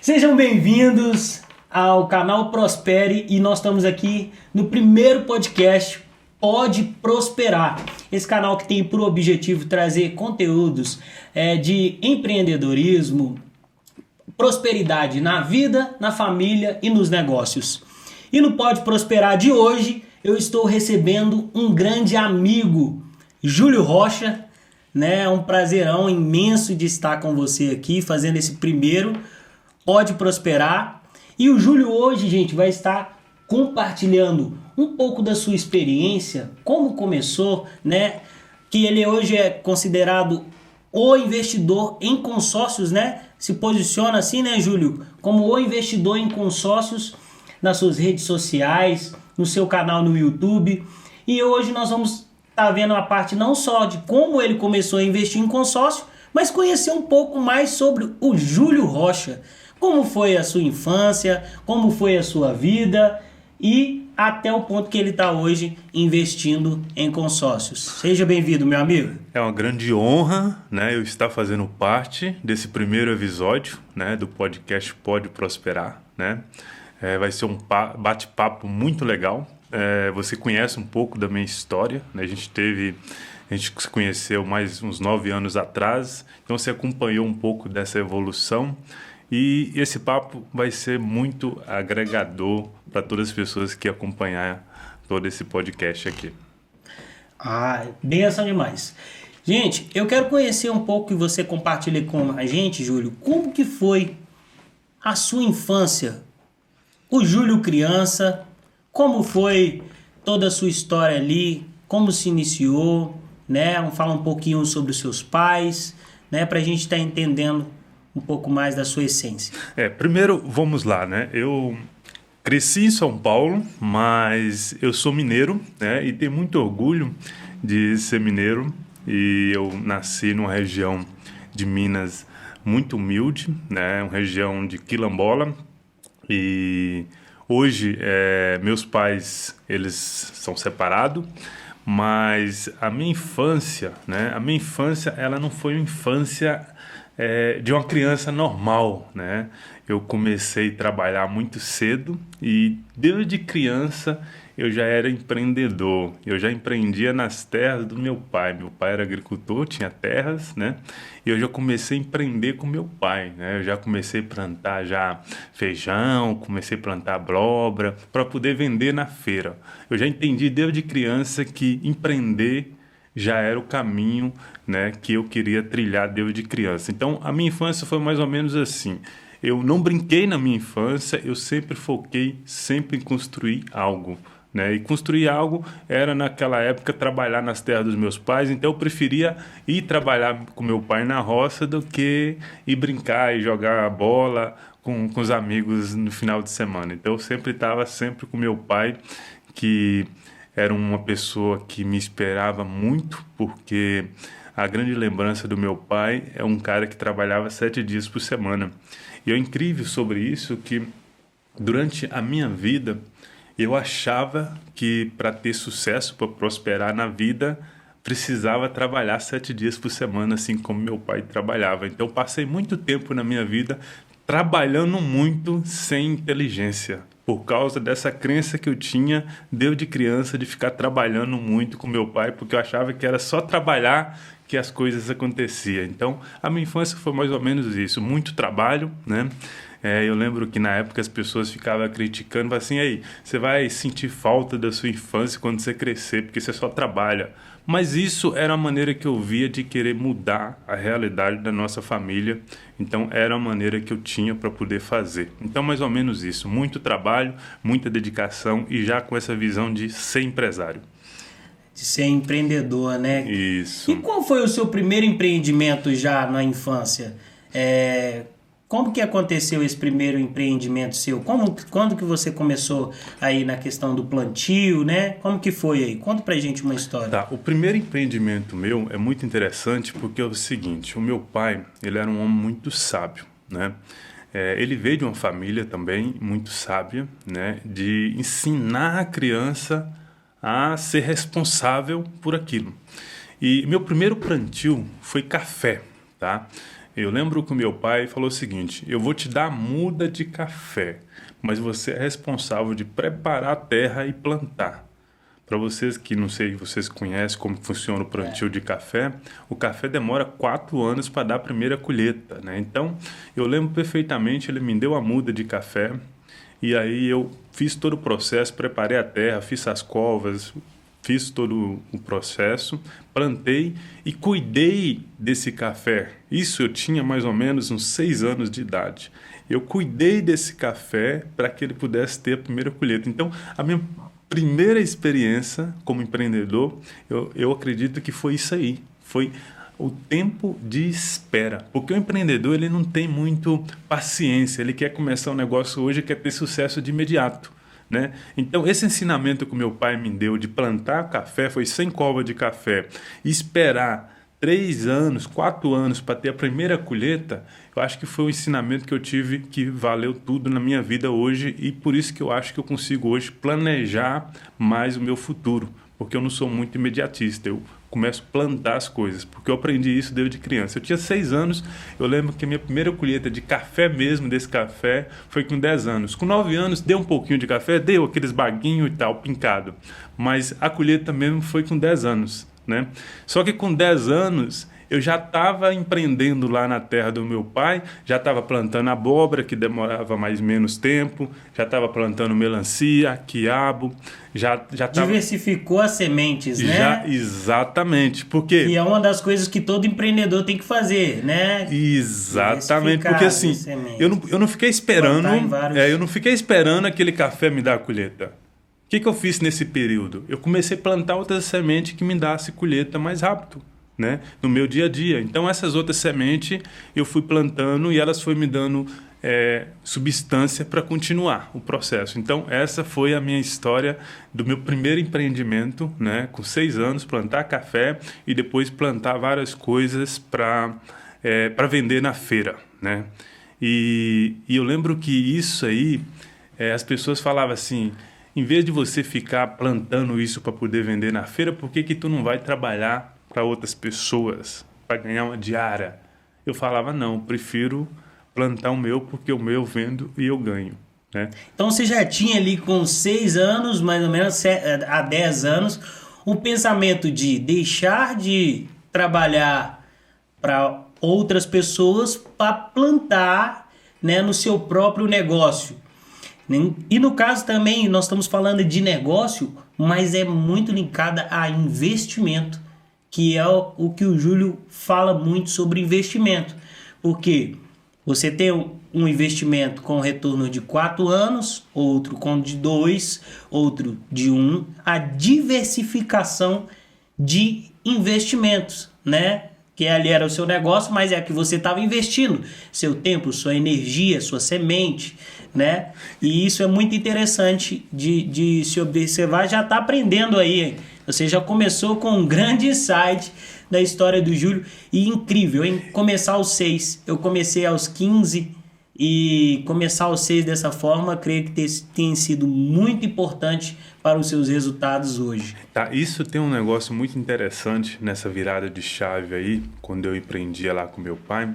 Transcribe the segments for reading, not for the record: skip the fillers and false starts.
Sejam bem-vindos ao canal Prospere e nós estamos aqui no primeiro podcast Pode Prosperar. Esse canal que tem por objetivo trazer conteúdos de empreendedorismo, prosperidade na vida, na família e nos negócios. E no Pode Prosperar de hoje eu estou recebendo um grande amigo, Júlio Rocha, né? É um prazerão imenso de estar com você aqui fazendo esse primeiro Pode Prosperar. E o Júlio hoje, gente, vai estar compartilhando um pouco da sua experiência, como começou, né? Que ele hoje é considerado o investidor em consórcios, né? Se posiciona assim, né, Júlio? Como o investidor em consórcios nas suas redes sociais, no seu canal no YouTube. E hoje nós vamos estar vendo a parte não só de como ele começou a investir em consórcio, mas conhecer um pouco mais sobre o Júlio Rocha. Como foi a sua infância, como foi a sua vida e até o ponto que ele está hoje investindo em consórcios. Seja bem-vindo, meu amigo. É uma grande honra, né, eu estar fazendo parte desse primeiro episódio, né, do podcast Pode Prosperar, né? Vai ser um bate-papo muito legal. Você conhece um pouco da minha história, né? A gente se conheceu mais uns 9 anos atrás, então você acompanhou um pouco dessa evolução. E esse papo vai ser muito agregador para todas as pessoas que acompanhar todo esse podcast aqui. Benção demais. Gente, eu quero conhecer um pouco e você compartilhe com a gente, Júlio, como que foi a sua infância? O Júlio criança, como foi toda a sua história ali, como se iniciou, né? Fala um pouquinho sobre os seus pais, né? Para a gente estar entendendo um pouco mais da sua essência. Primeiro, vamos lá, né? Eu cresci em São Paulo, mas eu sou mineiro, né? E tenho muito orgulho de ser mineiro. E eu nasci numa região de Minas muito humilde, né? Uma região de quilombola. E hoje, meus pais, eles são separados. Mas a minha infância, né? A minha infância, ela não foi uma infância de uma criança normal, né? Eu comecei a trabalhar muito cedo e desde criança eu já era empreendedor. Eu já empreendia nas terras do meu pai. Meu pai era agricultor, tinha terras, né? E eu já comecei a empreender com meu pai, né? Eu já comecei a plantar já feijão, comecei a plantar abóbora para poder vender na feira. Eu já entendi desde criança que empreender já era o caminho, né, que eu queria trilhar desde criança. Então, a minha infância foi mais ou menos assim. Eu não brinquei na minha infância, eu sempre foquei sempre em construir algo, né? E construir algo era, naquela época, trabalhar nas terras dos meus pais. Então, eu preferia ir trabalhar com meu pai na roça do que ir brincar e jogar bola com os amigos no final de semana. Então, eu sempre estava com meu pai, que era uma pessoa que me esperava muito, porque a grande lembrança do meu pai é um cara que trabalhava 7 dias por semana. E é incrível sobre isso que, durante a minha vida, eu achava que para ter sucesso, para prosperar na vida, precisava trabalhar 7 dias por semana, assim como meu pai trabalhava. Então, passei muito tempo na minha vida trabalhando muito sem inteligência, por causa dessa crença que eu tinha desde criança de ficar trabalhando muito com meu pai, porque eu achava que era só trabalhar que as coisas aconteciam. Então, a minha infância foi mais ou menos isso, muito trabalho, né? Eu lembro que na época as pessoas ficavam criticando, assim, aí, você vai sentir falta da sua infância quando você crescer, porque você só trabalha. Mas isso era a maneira que eu via de querer mudar a realidade da nossa família. Então, era a maneira que eu tinha para poder fazer. Então, mais ou menos isso. Muito trabalho, muita dedicação e já com essa visão de ser empresário. De ser empreendedor, né? Isso. E qual foi o seu primeiro empreendimento já na infância? Como que aconteceu esse primeiro empreendimento seu? Quando que você começou aí na questão do plantio, né? Como que foi aí? Conta pra gente uma história. Tá, o primeiro empreendimento meu é muito interessante porque é o seguinte, o meu pai, ele era um homem muito sábio, né? Ele veio de uma família também muito sábia, né? De ensinar a criança a ser responsável por aquilo. E meu primeiro plantio foi café, tá? Eu lembro que o meu pai falou o seguinte: eu vou te dar a muda de café, mas você é responsável de preparar a terra e plantar. Para vocês que não sei, vocês conhecem como funciona o plantio de café, o café demora 4 anos para dar a primeira colheita, né? Então, eu lembro perfeitamente, ele me deu a muda de café e aí eu fiz todo o processo, preparei a terra, fiz as covas, fiz todo o processo, plantei e cuidei desse café. Isso eu tinha mais ou menos uns 6 anos de idade. Eu cuidei desse café para que ele pudesse ter a primeira colheita. Então, a minha primeira experiência como empreendedor, eu acredito que foi isso aí. Foi o tempo de espera. Porque o empreendedor ele não tem muito paciência. Ele quer começar um negócio hoje e quer ter sucesso de imediato. Né? Então, esse ensinamento que o meu pai me deu de plantar café, foi sem cova de café, e esperar 3 anos, 4 anos para ter a primeira colheita, eu acho que foi um ensinamento que eu tive que valeu tudo na minha vida hoje e por isso que eu acho que eu consigo hoje planejar mais o meu futuro, porque eu não sou muito imediatista, eu começo a plantar as coisas, porque eu aprendi isso desde criança. Eu tinha 6 anos, eu lembro que a minha primeira colheita de café mesmo, desse café, foi com 10 anos. Com 9 anos, deu um pouquinho de café, deu aqueles baguinhos e tal, pincado. Mas a colheita mesmo foi com 10 anos, né? Só que com 10 anos, eu já estava empreendendo lá na terra do meu pai, já estava plantando abóbora, que demorava mais menos tempo, já estava plantando melancia, quiabo, já estava... Diversificou as sementes, né? Exatamente, porque... E é uma das coisas que todo empreendedor tem que fazer, né? Exatamente, porque assim, eu não fiquei esperando, eu não fiquei esperando aquele café me dar a colheita. O que eu fiz nesse período? Eu comecei a plantar outras sementes que me dessem colheita mais rápido. Né? No meu dia a dia. Então, essas outras sementes eu fui plantando e elas foram me dando substância para continuar o processo. Então, essa foi a minha história do meu primeiro empreendimento, né? Com 6 anos, plantar café e depois plantar várias coisas para vender na feira. Né? E eu lembro que isso aí, as pessoas falavam assim, em vez de você ficar plantando isso para poder vender na feira, por que tu não vai trabalhar para outras pessoas, para ganhar uma diária? Eu falava, não, prefiro plantar o meu, porque o meu eu vendo e eu ganho. Né? Então você já tinha ali com 6 anos, mais ou menos a 10 anos, o pensamento de deixar de trabalhar para outras pessoas para plantar, né, no seu próprio negócio. E no caso também, nós estamos falando de negócio, mas é muito linkada a investimento, que é o que o Júlio fala muito sobre investimento. Porque você tem um investimento com retorno de 4 anos, outro com de 2, outro de 1, a diversificação de investimentos, né? Que ali era o seu negócio, mas é que você estava investindo seu tempo, sua energia, sua semente, né? E isso é muito interessante de se observar. Já está aprendendo aí. Você já começou com um grande insight da história do Júlio. E incrível, hein? Começar aos 6. Eu comecei aos 15 e começar aos 6 dessa forma, creio que tem sido muito importante para os seus resultados hoje. Tá, isso tem um negócio muito interessante nessa virada de chave aí, quando eu empreendia lá com meu pai,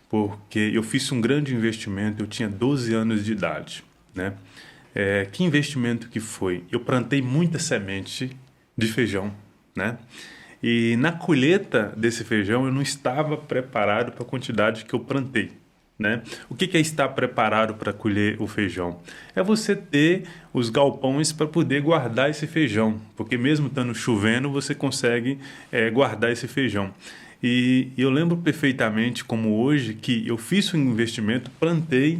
porque eu fiz um grande investimento, eu tinha 12 anos de idade, né? Que investimento que foi? Eu plantei muita semente de feijão, né? E na colheita desse feijão eu não estava preparado para a quantidade que eu plantei, né? O que é estar preparado para colher o feijão? É você ter os galpões para poder guardar esse feijão, porque mesmo estando chovendo você consegue guardar esse feijão. E eu lembro perfeitamente como hoje que eu fiz um investimento, plantei,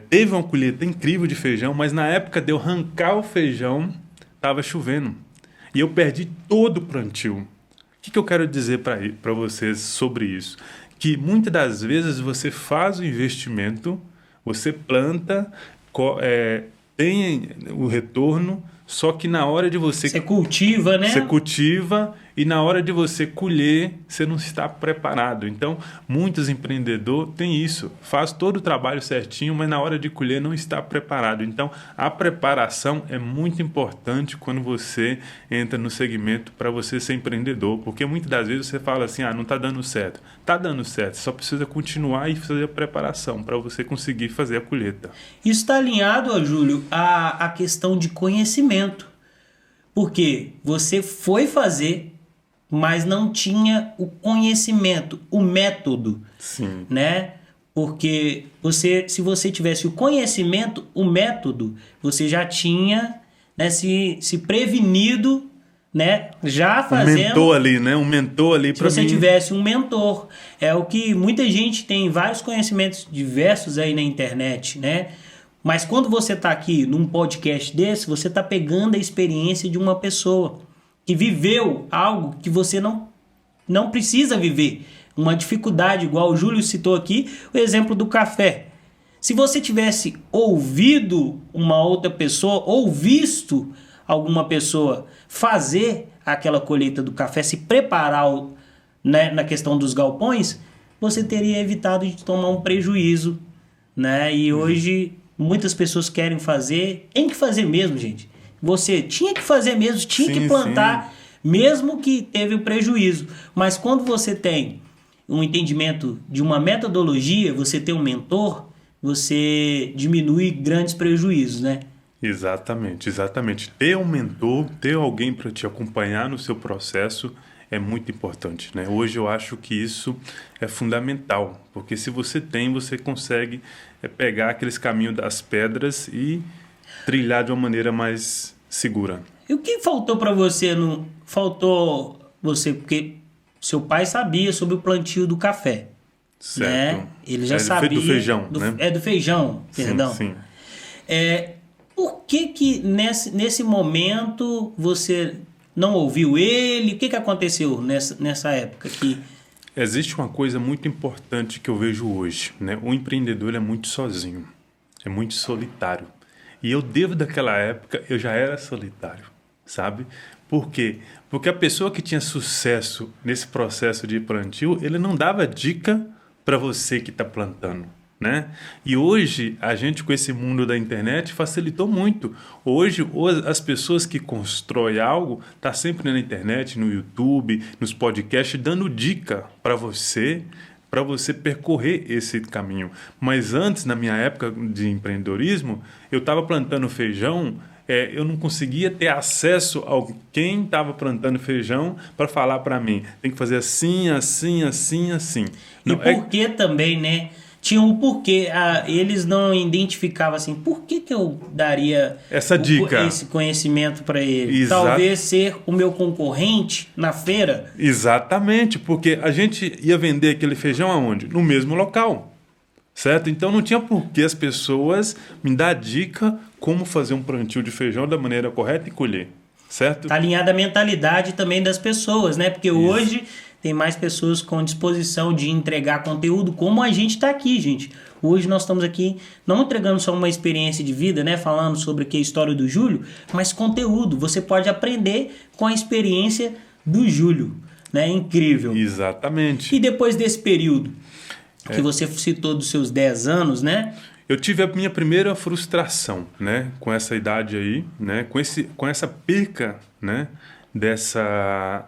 teve uma colheita incrível de feijão, mas na época de eu arrancar o feijão estava chovendo e eu perdi todo o plantio. O que eu quero dizer para vocês sobre isso? Que muitas das vezes você faz o investimento, você planta, tem o retorno, só que na hora de você... Você cultiva, né? Você cultiva e na hora de você colher, você não está preparado. Então, muitos empreendedores têm isso, faz todo o trabalho certinho, mas na hora de colher não está preparado. Então, a preparação é muito importante quando você entra no segmento para você ser empreendedor, porque muitas das vezes você fala assim, não está dando certo. Está dando certo, só precisa continuar e fazer a preparação para você conseguir fazer a colheita. Isso está alinhado, Júlio, à questão de conhecimento. Porque você foi fazer, mas não tinha o conhecimento, o método. Sim. Né? Porque se você tivesse o conhecimento, o método, você já tinha, né, se prevenido, né, já fazendo... Um mentor ali para mim. Se você tivesse um mentor. É o que muita gente tem vários conhecimentos diversos aí na internet, né? Mas quando você está aqui num podcast desse, você está pegando a experiência de uma pessoa que viveu algo que você não precisa viver. Uma dificuldade, igual o Júlio citou aqui, o exemplo do café. Se você tivesse ouvido uma outra pessoa ou visto alguma pessoa fazer aquela colheita do café, se preparar, né, na questão dos galpões, você teria evitado de tomar um prejuízo, né? E hoje muitas pessoas querem fazer, tem que fazer mesmo, gente. Você tinha que fazer mesmo, tinha que plantar, mesmo que teve o prejuízo. Mas quando você tem um entendimento de uma metodologia, você tem um mentor, você diminui grandes prejuízos, né? Exatamente. Ter um mentor, ter alguém para te acompanhar no seu processo é muito importante, né? Hoje eu acho que isso é fundamental, porque se você tem, você consegue pegar aqueles caminhos das pedras e trilhar de uma maneira mais segura. E o que faltou para você? Não faltou você, porque seu pai sabia sobre o plantio do café. Certo. Né? Ele já sabia. Do feijão, né? É do feijão, perdão. Sim. Por que nesse momento você não ouviu ele? O que aconteceu nessa época aqui? Existe uma coisa muito importante que eu vejo hoje, né? O empreendedor é muito sozinho, é muito solitário. E eu daquela época, eu já era solitário, sabe? Por quê? Porque a pessoa que tinha sucesso nesse processo de plantio, ele não dava dica para você que está plantando, né? E hoje, a gente com esse mundo da internet facilitou muito. Hoje, as pessoas que constroem algo tá sempre na internet, no YouTube, nos podcasts, dando dica para você percorrer esse caminho. Mas antes, na minha época de empreendedorismo, eu estava plantando feijão, eu não conseguia ter acesso a quem estava plantando feijão para falar para mim. Tem que fazer assim, assim, assim, assim. Não, e por que também, né? Tinha um porquê. Eles não identificavam assim, por que eu daria essa dica, esse conhecimento para ele? Talvez ser o meu concorrente na feira. Exatamente, porque a gente ia vender aquele feijão aonde? No mesmo local, certo? Então não tinha por que as pessoas me dar dica como fazer um plantio de feijão da maneira correta e colher, certo? Tá alinhada a mentalidade também das pessoas, né? Porque hoje tem mais pessoas com disposição de entregar conteúdo, como a gente está aqui, gente. Hoje nós estamos aqui não entregando só uma experiência de vida, né? Falando sobre a história do Júlio, mas conteúdo. Você pode aprender com a experiência do Júlio, né? Incrível. Exatamente. E depois desse período que você citou dos seus 10 anos, né? Eu tive a minha primeira frustração, né? Com essa idade aí, né? Com essa perca, né? Dessa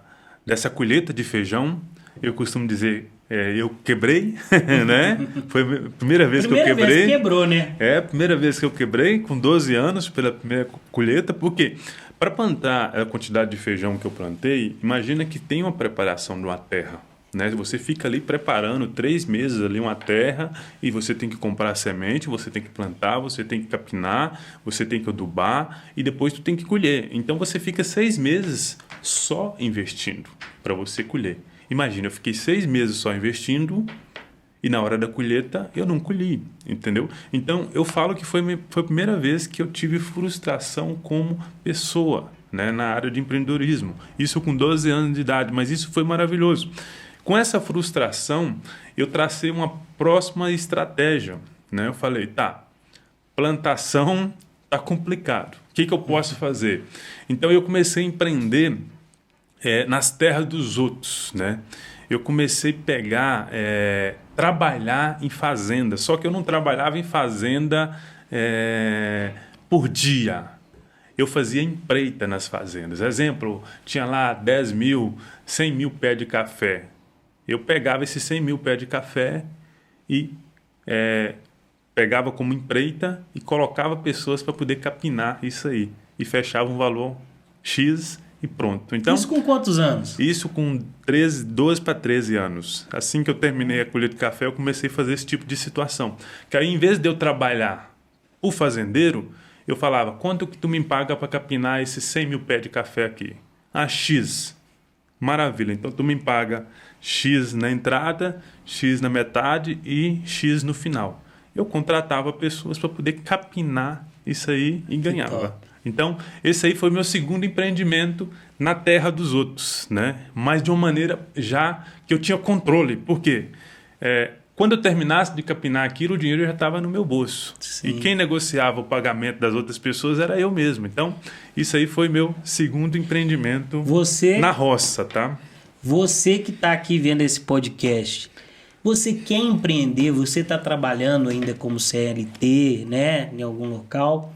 colheita de feijão. Eu costumo dizer, eu quebrei, né? Foi a primeira vez que eu quebrei. Primeira vez que quebrou, né? A primeira vez que eu quebrei, com 12 anos, pela primeira colheita. Porque para plantar a quantidade de feijão que eu plantei, imagina que tem uma preparação de uma terra, né? Você fica ali preparando 3 meses ali uma terra e você tem que comprar a semente, você tem que plantar, você tem que capinar, você tem que adubar e depois tu tem que colher. Então você fica 6 meses só investindo para você colher. Imagina, eu fiquei 6 meses só investindo e na hora da colheita eu não colhi, entendeu? Então eu falo que foi a primeira vez que eu tive frustração como pessoa, né, na área de empreendedorismo. Isso com 12 anos de idade, mas isso foi maravilhoso. Com essa frustração, eu tracei uma próxima estratégia, né? Eu falei, plantação tá complicado. O que eu posso fazer? Então, eu comecei a empreender nas terras dos outros, né? Eu comecei a pegar, trabalhar em fazenda, só que eu não trabalhava em fazenda por dia. Eu fazia empreita nas fazendas. Exemplo, tinha lá 10 mil, 100 mil pés de café. Eu pegava esses 100 mil pés de café e pegava como empreita e colocava pessoas para poder capinar isso aí. E fechava um valor X e pronto. Então, isso com quantos anos? Isso com 12 para 13 anos. Assim que eu terminei a colheita de café, eu comecei a fazer esse tipo de situação. Que aí, em vez de eu trabalhar o fazendeiro, eu falava, quanto que tu me paga para capinar esses 100 mil pés de café aqui? Ah, X. Maravilha. Então, tu me paga X na entrada, X na metade e X no final. Eu contratava pessoas para poder capinar isso aí e ganhava. Então, esse aí foi meu segundo empreendimento na terra dos outros, né? Mas de uma maneira já que eu tinha controle. Por quê? Quando eu terminasse de capinar aquilo, o dinheiro já estava no meu bolso. Sim. E quem negociava o pagamento das outras pessoas era eu mesmo. Então, isso aí foi meu segundo empreendimento na roça, tá? Você que está aqui vendo esse podcast, você quer empreender, você está trabalhando ainda como CLT, né? Em algum local...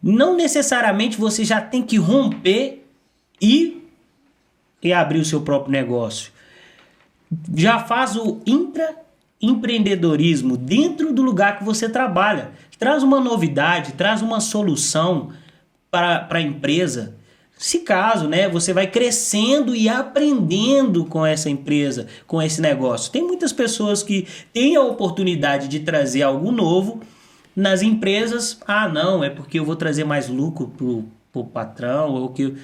Não necessariamente você já tem que romper e abrir o seu próprio negócio. Já faz o intraempreendedorismo dentro do lugar que você trabalha. Traz uma novidade, traz uma solução para a empresa. Se caso, né, você vai crescendo e aprendendo com essa empresa, com esse negócio. Tem muitas pessoas que têm a oportunidade de trazer algo novo. Nas empresas, não, é porque eu vou trazer mais lucro pro patrão, ou que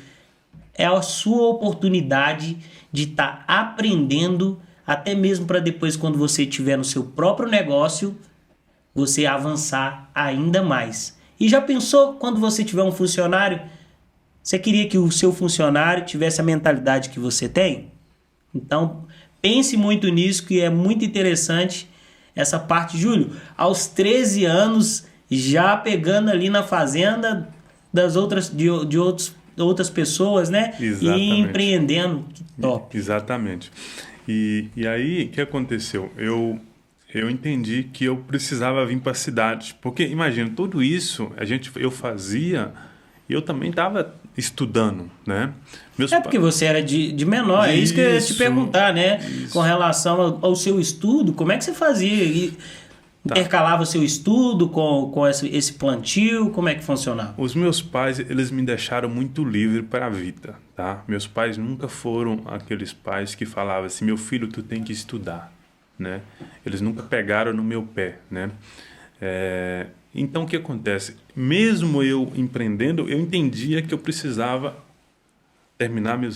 é a sua oportunidade de estar aprendendo, até mesmo para depois, quando você estiver no seu próprio negócio, você avançar ainda mais. E já pensou quando você tiver um funcionário, você queria que o seu funcionário tivesse a mentalidade que você tem? Então, pense muito nisso, que é muito interessante essa parte. Júlio, aos 13 anos, já pegando ali na fazenda de outras pessoas, né? Exatamente. E empreendendo. Que top. Exatamente. E aí, o que aconteceu? Eu entendi que eu precisava vir para a cidade. Porque, imagina, tudo isso eu fazia e eu também estava estudando, né? Porque você era de menor, é isso que eu ia te perguntar, né? Isso. Com relação ao seu estudo, como é que você fazia? Intercalava o seu estudo com esse plantio? Como é que funcionava? Os meus pais, eles me deixaram muito livre para a vida, tá? Meus pais nunca foram aqueles pais que falavam assim, meu filho, tu tem que estudar, né? Eles nunca pegaram no meu pé, né? Então, o que acontece? Mesmo eu empreendendo, eu entendia que eu precisava terminar meu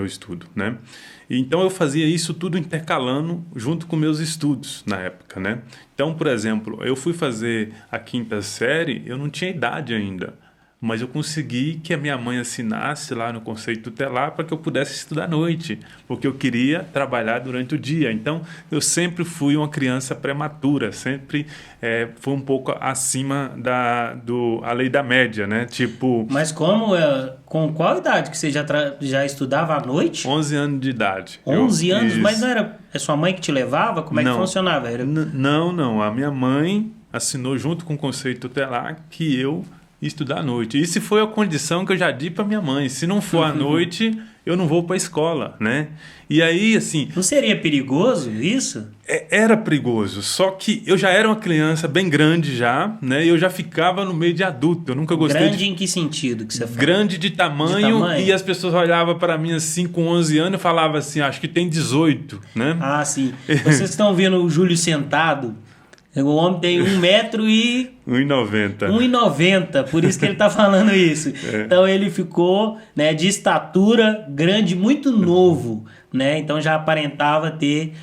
estudo, né? E então, eu fazia isso tudo intercalando junto com meus estudos na época, né? Então, por exemplo, eu fui fazer a 5ª série, eu não tinha idade ainda, mas eu consegui que a minha mãe assinasse lá no Conselho Tutelar para que eu pudesse estudar à noite, porque eu queria trabalhar durante o dia. Então, eu sempre fui uma criança prematura, sempre fui um pouco acima a lei da média, né? Tipo... Mas com qual idade que você já estudava à noite? 11 anos de idade. 11 anos? Isso. Mas não era sua mãe que te levava? Como é que funcionava? Não. A minha mãe assinou junto com o Conselho Tutelar que eu estudar à noite. Isso foi a condição que eu já disse para minha mãe. Se não for à noite, eu não vou para a escola, né? E aí, assim... Não seria perigoso isso? Era perigoso. Só que eu já era uma criança bem grande já, né? Eu já ficava no meio de adulto. Eu nunca gostei Grande em que sentido que você fala? Grande de tamanho. E as pessoas olhavam para mim assim com 11 anos e falavam assim, acho que tem 18, né? Ah, sim. Vocês estão vendo o Júlio sentado... O homem tem 1 metro e... 1,90. 1,90, por isso que ele está falando isso. Então ele ficou, né, de estatura grande, muito novo, né? Então já aparentava ter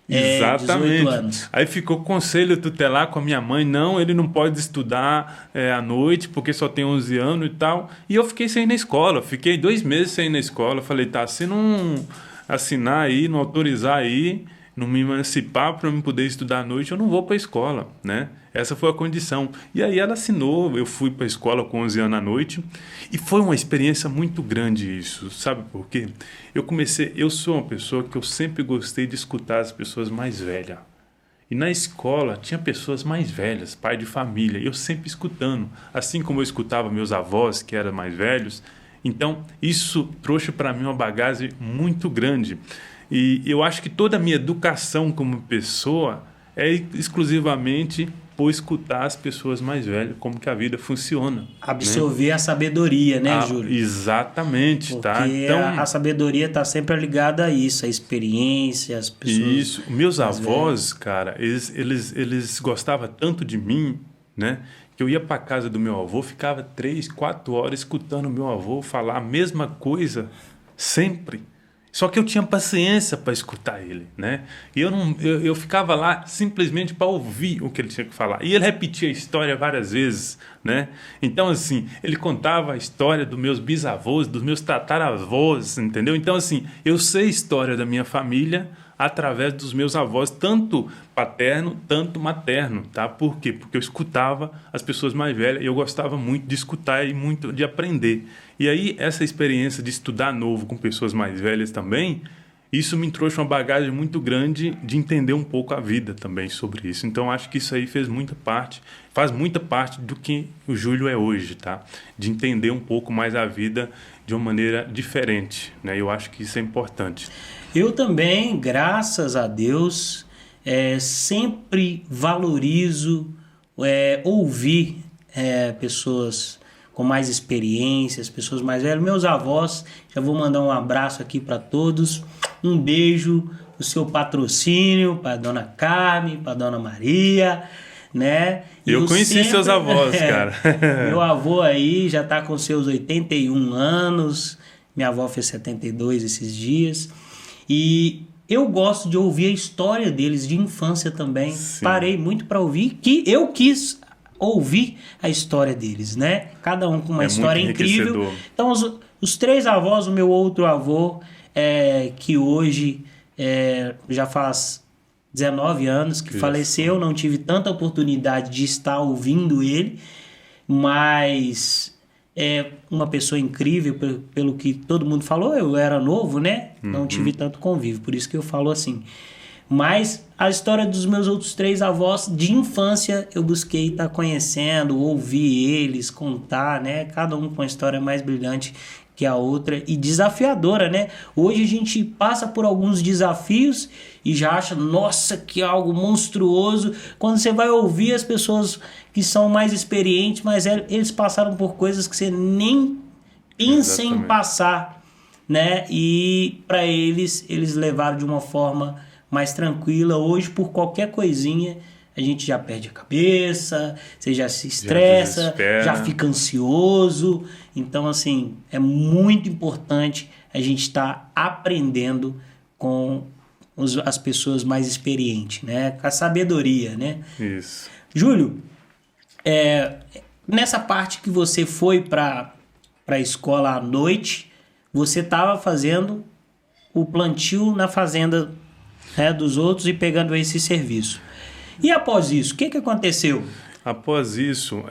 18 anos. Aí ficou conselho tutelar com a minha mãe, não, ele não pode estudar à noite porque só tem 11 anos e tal. E eu fiquei sem ir na escola, fiquei 2 meses sem ir na escola. Falei, tá, se não assinar aí, não autorizar aí... não me emancipar para eu poder estudar à noite, eu não vou para a escola, né? Essa foi a condição. E aí ela assinou, eu fui para a escola com 11 anos à noite e foi uma experiência muito grande isso, sabe por quê? Eu sou uma pessoa que eu sempre gostei de escutar as pessoas mais velhas. E na escola tinha pessoas mais velhas, pai de família, e eu sempre escutando, assim como eu escutava meus avós, que eram mais velhos. Então, isso trouxe para mim uma bagagem muito grande. E eu acho que toda a minha educação como pessoa é exclusivamente por escutar as pessoas mais velhas, como que a vida funciona. Absorver a sabedoria, né, Júlio? Exatamente, Porque tá? Então, a sabedoria está sempre ligada a isso, a experiência, as pessoas. isso. Meus avós, cara, eles gostavam tanto de mim, né? Que eu ia para casa do meu avô, ficava 3, 4 horas escutando o meu avô falar a mesma coisa sempre. Só que eu tinha paciência para escutar ele, né? E eu ficava lá simplesmente para ouvir o que ele tinha que falar. E ele repetia a história várias vezes, né? Então, assim, ele contava a história dos meus bisavós, dos meus tataravós, entendeu? Então, assim, eu sei a história da minha família através dos meus avós, tanto paterno, tanto materno, tá? Por quê? Porque eu escutava as pessoas mais velhas e eu gostava muito de escutar e muito de aprender. E aí, essa experiência de estudar novo com pessoas mais velhas também, isso me trouxe uma bagagem muito grande de entender um pouco a vida também sobre isso. Então, acho que isso aí faz muita parte do que o Júlio é hoje, tá? De entender um pouco mais a vida de uma maneira diferente, né? Eu acho que isso é importante. Eu também, graças a Deus, sempre valorizo ouvir pessoas com mais experiências, pessoas mais velhas. Meus avós, já vou mandar um abraço aqui para todos. Um beijo no seu patrocínio, para dona Carmen, para dona Maria, né? Eu conheci seus avós, cara. Meu avô aí já está com seus 81 anos, minha avó fez 72 esses dias. E eu gosto de ouvir a história deles de infância também. Sim. Parei muito para ouvir, que eu quis ouvir a história deles, né? Cada um com uma história incrível. Então, os 3 avós, o meu outro avô, que hoje já faz 19 anos que faleceu, não tive tanta oportunidade de estar ouvindo ele, mas é uma pessoa incrível, pelo que todo mundo falou. Eu era novo, né? Não tive tanto convívio, por isso que eu falo assim. Mas a história dos meus outros 3 avós de infância eu busquei estar conhecendo, ouvir eles, contar, né? Cada um com uma história mais brilhante que a outra e desafiadora, né? Hoje a gente passa por alguns desafios e já acha, nossa, que algo monstruoso. Quando você vai ouvir as pessoas que são mais experientes, mas eles passaram por coisas que você nem pensa em passar, né? E para eles levaram de uma forma mais tranquila. Hoje, por qualquer coisinha, a gente já perde a cabeça, você já se estressa, já fica ansioso. Então, assim, é muito importante a gente estar aprendendo com as pessoas mais experientes, né? Com a sabedoria, né? Isso. Júlio, nessa parte que você foi para a escola à noite, você estava fazendo o plantio na fazenda, né, dos outros e pegando esse serviço. E após isso, o que aconteceu? Após isso,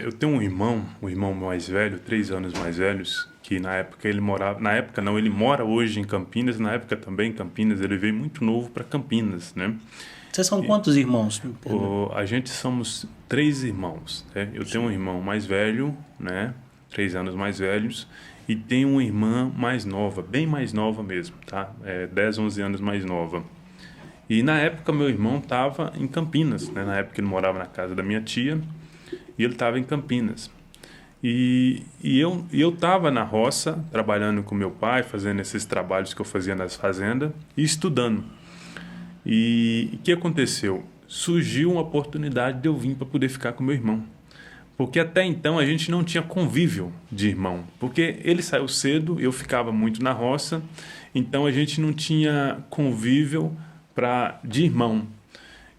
eu tenho um irmão mais velho, 3 anos mais velhos, que na época ele morava... Na época não, ele mora hoje em Campinas, na época também em Campinas, ele veio muito novo para Campinas, né? Vocês são quantos irmãos? A gente somos 3 irmãos, né? Eu tenho um irmão mais velho, né? 3 anos mais velhos, e tenho uma irmã mais nova, bem mais nova mesmo, tá? 10, 11 anos mais nova. E na época meu irmão estava em Campinas, né? Na época ele morava na casa da minha tia e ele estava em Campinas. E eu estava na roça, trabalhando com meu pai, fazendo esses trabalhos que eu fazia nas fazendas e estudando. E o que aconteceu? Surgiu uma oportunidade de eu vir para poder ficar com meu irmão. Porque até então a gente não tinha convívio de irmão. Porque ele saiu cedo, eu ficava muito na roça, então a gente não tinha convívio de irmão.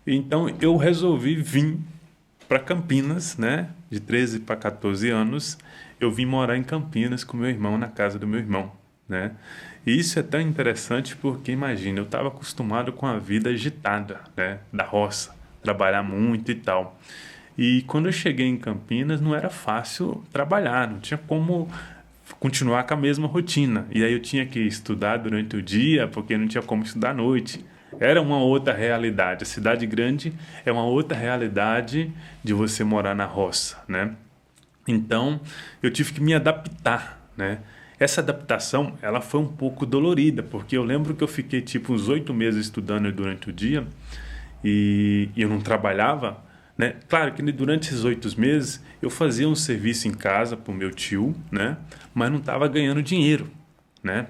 Então eu resolvi vir para Campinas, né? De 13 para 14 anos, eu vim morar em Campinas com meu irmão, na casa do meu irmão. né? E isso é tão interessante porque, imagina, eu estava acostumado com a vida agitada, né, da roça, trabalhar muito e tal. E quando eu cheguei em Campinas, não era fácil trabalhar, não tinha como continuar com a mesma rotina. E aí eu tinha que estudar durante o dia, porque não tinha como estudar à noite. Era uma outra realidade. A cidade grande é uma outra realidade de você morar na roça, né? Então, eu tive que me adaptar, né? Essa adaptação, ela foi um pouco dolorida, porque eu lembro que eu fiquei tipo uns 8 meses estudando durante o dia e eu não trabalhava, né? Claro que durante esses 8 meses eu fazia um serviço em casa para o meu tio, né? Mas não estava ganhando dinheiro, né?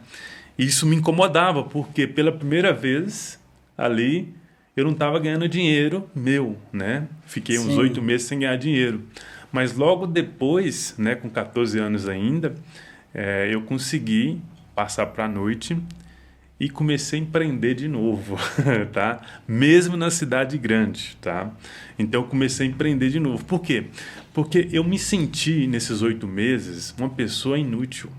E isso me incomodava, porque pela primeira vez ali eu não estava ganhando dinheiro meu, né? Fiquei uns 8 meses sem ganhar dinheiro. Mas logo depois, né, com 14 anos ainda, eu consegui passar para a noite e comecei a empreender de novo, tá? Mesmo na cidade grande, tá? Então eu comecei a empreender de novo. Por quê? Porque eu me senti nesses 8 meses uma pessoa inútil,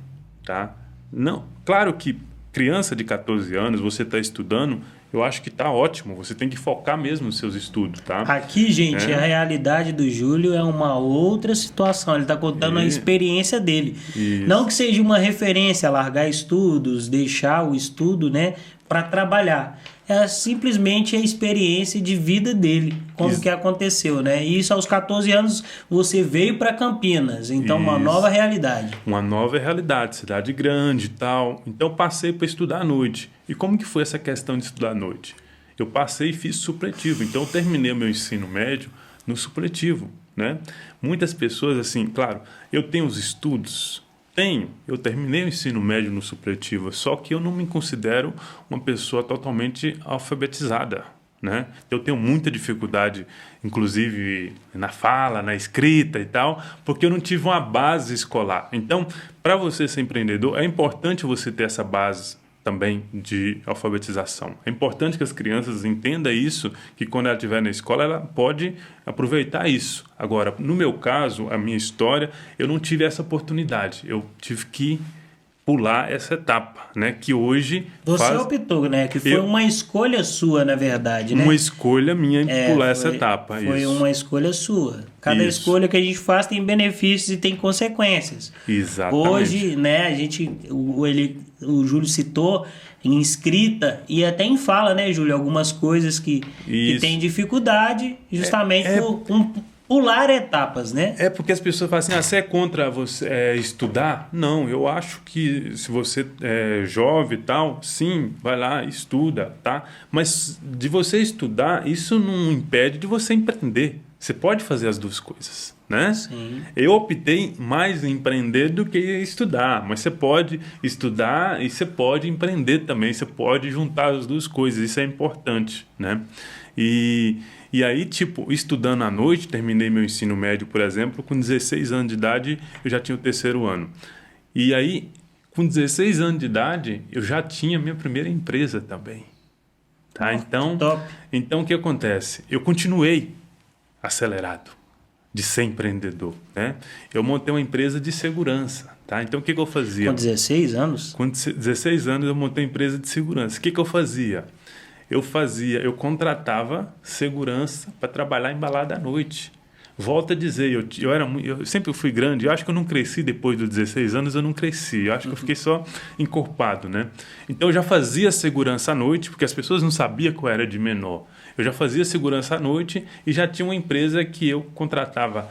tá? Não, claro que criança de 14 anos, você está estudando, eu acho que está ótimo. Você tem que focar mesmo nos seus estudos, tá? Aqui, gente, a realidade do Júlio é uma outra situação. Ele está contando a experiência dele. Isso. Não que seja uma referência a largar estudos, deixar o estudo, né, para trabalhar. É simplesmente a experiência de vida dele, como que aconteceu, né? E isso aos 14 anos você veio para Campinas, então uma nova realidade. Uma nova realidade, cidade grande e tal. Então passei para estudar à noite. E como que foi essa questão de estudar à noite? Eu passei e fiz supletivo. Então eu terminei o meu ensino médio no supletivo, né? Muitas pessoas assim, claro, eu tenho os estudos. Eu terminei o ensino médio no supletivo, só que eu não me considero uma pessoa totalmente alfabetizada, né? Eu tenho muita dificuldade, inclusive na fala, na escrita e tal, porque eu não tive uma base escolar. Então, para você ser empreendedor, é importante você ter essa base também de alfabetização. É importante que as crianças entendam isso, que quando ela estiver na escola, ela pode aproveitar isso. Agora, no meu caso, a minha história, eu não tive essa oportunidade. Eu tive que pular essa etapa, né? Que hoje você optou, né? Que foi uma escolha sua, na verdade, né? Uma escolha minha em pular essa etapa. Foi uma escolha sua. Cada escolha que a gente faz tem benefícios e tem consequências. Exatamente. Hoje, né? O Júlio citou em escrita e até em fala, né, Júlio? Algumas coisas que tem dificuldade, justamente por pular etapas, né? É porque as pessoas falam assim, você é contra você estudar? Não, eu acho que se você é jovem e tal, sim, vai lá, estuda, tá? Mas de você estudar, isso não impede de você empreender. Você pode fazer as duas coisas, né? Sim. Eu optei mais em empreender do que estudar, mas você pode estudar e você pode empreender também, você pode juntar as duas coisas, isso é importante, né? E aí, tipo, estudando à noite, terminei meu ensino médio, por exemplo, com 16 anos de idade, eu já tinha o 3º ano. E aí, com 16 anos de idade, eu já tinha minha primeira empresa também. Tá? Então, o que acontece? Eu continuei acelerado de ser empreendedor, né? Eu montei uma empresa de segurança, tá? Então, o que eu fazia? Com 16 anos? Com 16 anos, eu montei uma empresa de segurança. O que eu fazia? Eu contratava segurança para trabalhar em balada à noite. Volto a dizer, eu sempre fui grande, eu acho que eu não cresci depois dos 16 anos, eu não cresci, eu acho que eu fiquei só encorpado, né? Então eu já fazia segurança à noite, porque as pessoas não sabiam que eu era de menor. Eu já fazia segurança à noite e já tinha uma empresa que eu contratava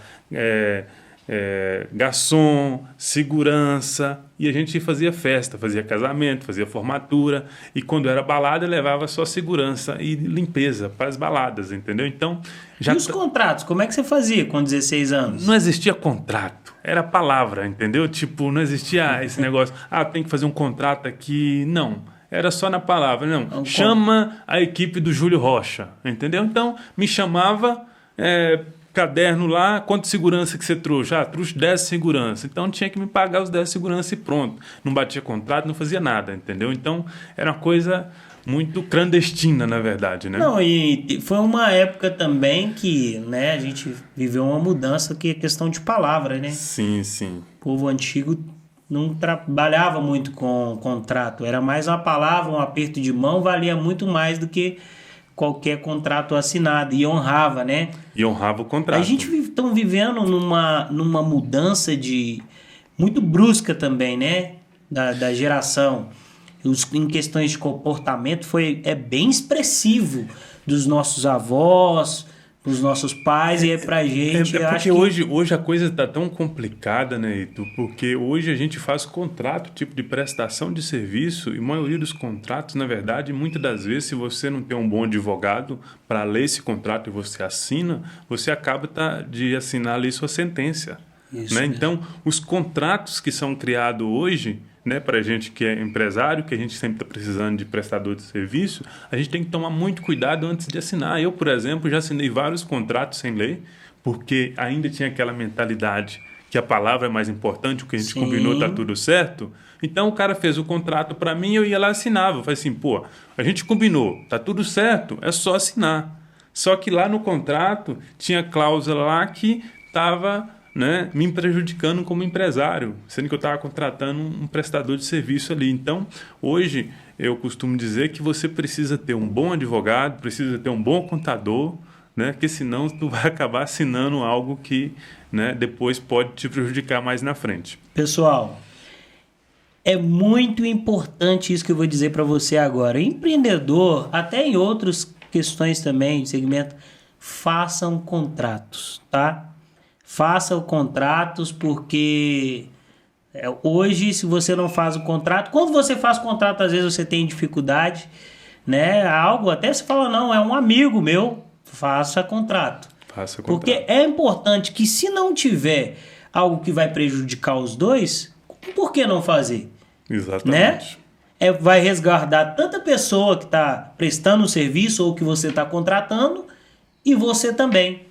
garçom, segurança, e a gente fazia festa, fazia casamento, fazia formatura, e quando era balada levava só segurança e limpeza para as baladas, entendeu? Então, e os contratos, como é que você fazia com 16 anos? Não existia contrato, era palavra, entendeu? Tipo, não existia esse negócio, tem que fazer um contrato aqui, não. Era só na palavra, não. Chama a equipe do Júlio Rocha, entendeu? Então, me chamava, caderno lá, quanto segurança que você trouxe? Trouxe 10 segurança. Então tinha que me pagar os 10 segurança e pronto. Não batia contrato, não fazia nada, entendeu? Então era uma coisa muito clandestina, na verdade, né? Não, e foi uma época também que, né, a gente viveu uma mudança que é questão de palavra, né? Sim, sim. O povo antigo não trabalhava muito com contrato. Era mais uma palavra, um aperto de mão, valia muito mais do que qualquer contrato assinado. E honrava, né? E honrava o contrato. A gente está vivendo numa mudança muito brusca também, né? Da geração. Em questões de comportamento é bem expressivo dos nossos avós, dos nossos pais, e pra gente... porque hoje a coisa está tão complicada, né, Ito? Porque hoje a gente faz contrato, tipo de prestação de serviço, e a maioria dos contratos, na verdade, muitas das vezes, se você não tem um bom advogado para ler esse contrato e você assina, você acaba de assinar ali sua sentença. Isso, né? Então, os contratos que são criados hoje, né, para a gente que é empresário, que a gente sempre está precisando de prestador de serviço, a gente tem que tomar muito cuidado antes de assinar. Eu, por exemplo, já assinei vários contratos sem lei, porque ainda tinha aquela mentalidade que a palavra é mais importante, o que a gente combinou está tudo certo. Então, o cara fez o contrato para mim, eu ia lá e assinava. Eu falei assim, pô, a gente combinou, está tudo certo, é só assinar. Só que lá no contrato tinha cláusula lá que estava... né, me prejudicando como empresário, sendo que eu estava contratando um prestador de serviço ali. Então, hoje, eu costumo dizer que você precisa ter um bom advogado, precisa ter um bom contador, né, porque senão tu vai acabar assinando algo que, né, depois pode te prejudicar mais na frente. Pessoal, é muito importante isso que eu vou dizer para você agora. Empreendedor, até em outras questões também de segmento, façam contratos, tá? Faça contratos, porque hoje, se você não faz o contrato... Quando você faz o contrato, às vezes você tem dificuldade, né? Algo, até se fala, não, é um amigo meu, faça contrato. Faça contrato. Porque é importante que, se não tiver algo que vai prejudicar os dois, por que não fazer? Exatamente. Né? Vai resguardar tanta pessoa que está prestando o serviço ou que você está contratando, e você também.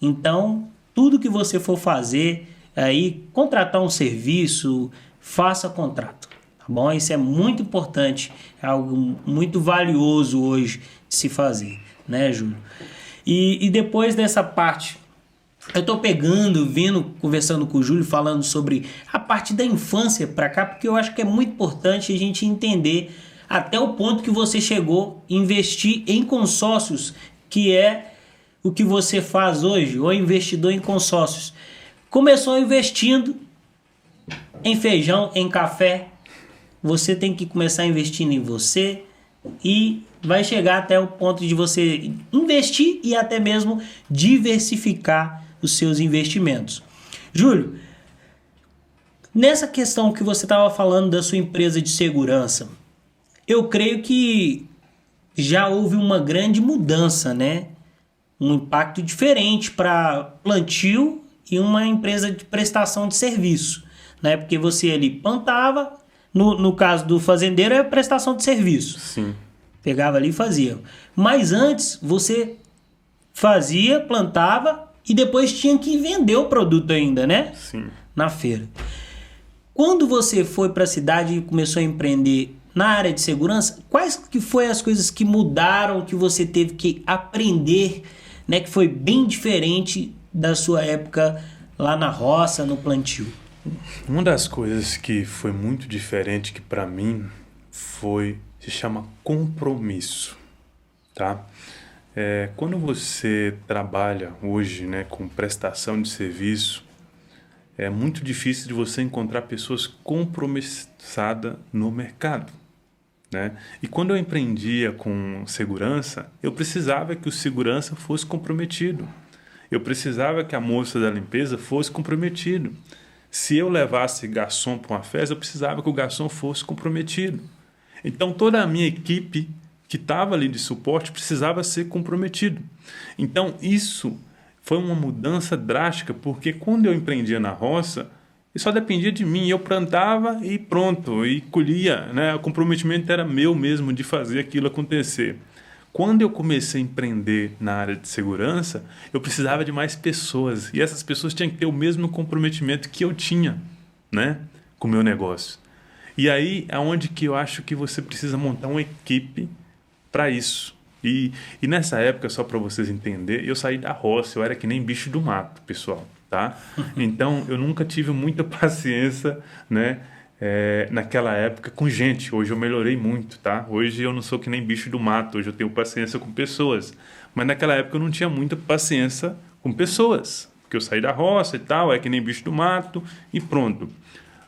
Então... tudo que você for fazer, aí contratar um serviço, faça contrato, tá bom? Isso é muito importante, é algo muito valioso hoje de se fazer, né, Júlio? E depois dessa parte, eu tô conversando com o Júlio, falando sobre a parte da infância para cá, porque eu acho que é muito importante a gente entender até o ponto que você chegou a investir em consórcios, que é o que você faz hoje, o investidor em consórcios. Começou investindo em feijão, em café. Você tem que começar investindo em você e vai chegar até o ponto de você investir e até mesmo diversificar os seus investimentos. Júlio, nessa questão que você estava falando da sua empresa de segurança, eu creio que já houve uma grande mudança, né? Um impacto diferente para plantio e uma empresa de prestação de serviço, né? Porque você ali plantava, no caso do fazendeiro é prestação de serviço. Sim. Pegava ali e fazia. Mas antes você fazia, plantava e depois tinha que vender o produto ainda, né? Sim. Na feira. Quando você foi para a cidade e começou a empreender na área de segurança, quais que foram as coisas que mudaram, que você teve que aprender, né, que foi bem diferente da sua época lá na roça, no plantio? Uma das coisas que foi muito diferente, que para mim se chama compromisso, tá? Quando você trabalha hoje, né, com prestação de serviço, é muito difícil de você encontrar pessoas compromissadas no mercado, né? E quando eu empreendia com segurança, eu precisava que o segurança fosse comprometido. Eu precisava que a moça da limpeza fosse comprometido. Se eu levasse garçom para uma festa, eu precisava que o garçom fosse comprometido. Então, toda a minha equipe que estava ali de suporte precisava ser comprometido. Então, isso foi uma mudança drástica, porque quando eu empreendia na roça, só dependia de mim. Eu plantava e pronto, e colhia, né? O comprometimento era meu mesmo de fazer aquilo acontecer. Quando eu comecei a empreender na área de segurança, eu precisava de mais pessoas. E essas pessoas tinham que ter o mesmo comprometimento que eu tinha, né, com o meu negócio. E aí é onde que eu acho que você precisa montar uma equipe para isso. E nessa época, só para vocês entenderem, eu saí da roça, eu era que nem bicho do mato, pessoal, tá? Então, eu nunca tive muita paciência, né, naquela época com gente. Hoje eu melhorei muito, tá? Hoje eu não sou que nem bicho do mato, hoje eu tenho paciência com pessoas. Mas naquela época eu não tinha muita paciência com pessoas, porque eu saí da roça e tal, é que nem bicho do mato e pronto.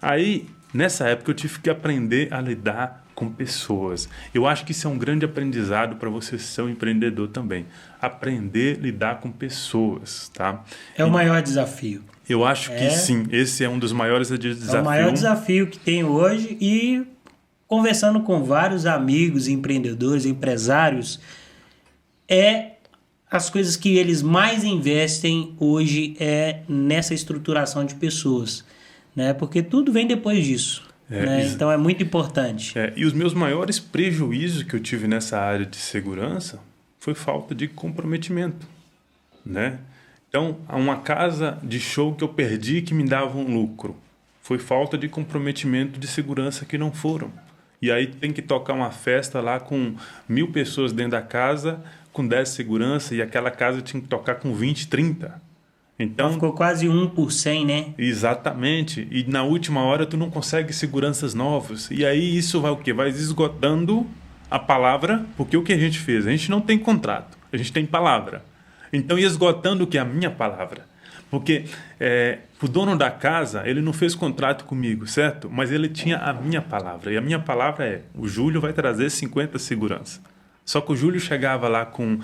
Aí, nessa época eu tive que aprender a lidar com pessoas. Eu acho que isso é um grande aprendizado para você ser um empreendedor também. Aprender a lidar com pessoas, tá? É o maior desafio. Eu acho que sim, esse é um dos maiores desafios. É o maior desafio que tem hoje e conversando com vários amigos, empreendedores, empresários, as coisas que eles mais investem hoje é nessa estruturação de pessoas, né? Porque tudo vem depois disso, né? Então é muito importante. E os meus maiores prejuízos que eu tive nessa área de segurança foi falta de comprometimento, né? Então, uma casa de show que eu perdi que me dava um lucro. Foi falta de comprometimento de segurança que não foram. E aí tem que tocar uma festa lá com 1.000 pessoas dentro da casa, com 10 segurança, e aquela casa tinha que tocar com 20, 30. Então ficou quase 1 por 100, né? Exatamente. E na última hora tu não consegue seguranças novos. E aí isso vai o quê? Vai esgotando a palavra, porque o que a gente fez? A gente não tem contrato, a gente tem palavra. Então, ia esgotando o que é a minha palavra. Porque o dono da casa, ele não fez contrato comigo, certo? Mas ele tinha a minha palavra. E a minha palavra é, o Júlio vai trazer 50 segurança. Só que o Júlio chegava lá com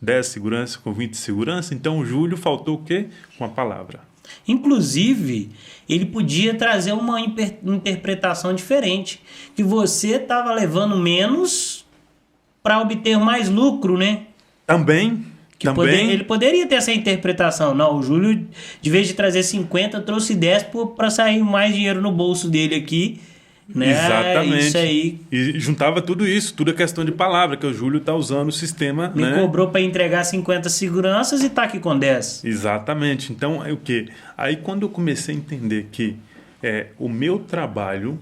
10 segurança, com 20 segurança. Então, o Júlio faltou o quê? Com a palavra. Inclusive, ele podia trazer uma interpretação diferente. Que você estava levando menos para obter mais lucro, né? Também... Ele poderia ter essa interpretação. Não, o Júlio, de vez de trazer 50, trouxe 10 para sair mais dinheiro no bolso dele aqui. Né? Exatamente. Isso aí. E juntava tudo isso, tudo é questão de palavra, que o Júlio está usando o sistema. Me cobrou para entregar 50 seguranças e está aqui com 10. Exatamente. Então, é o quê? Aí, quando eu comecei a entender que o meu trabalho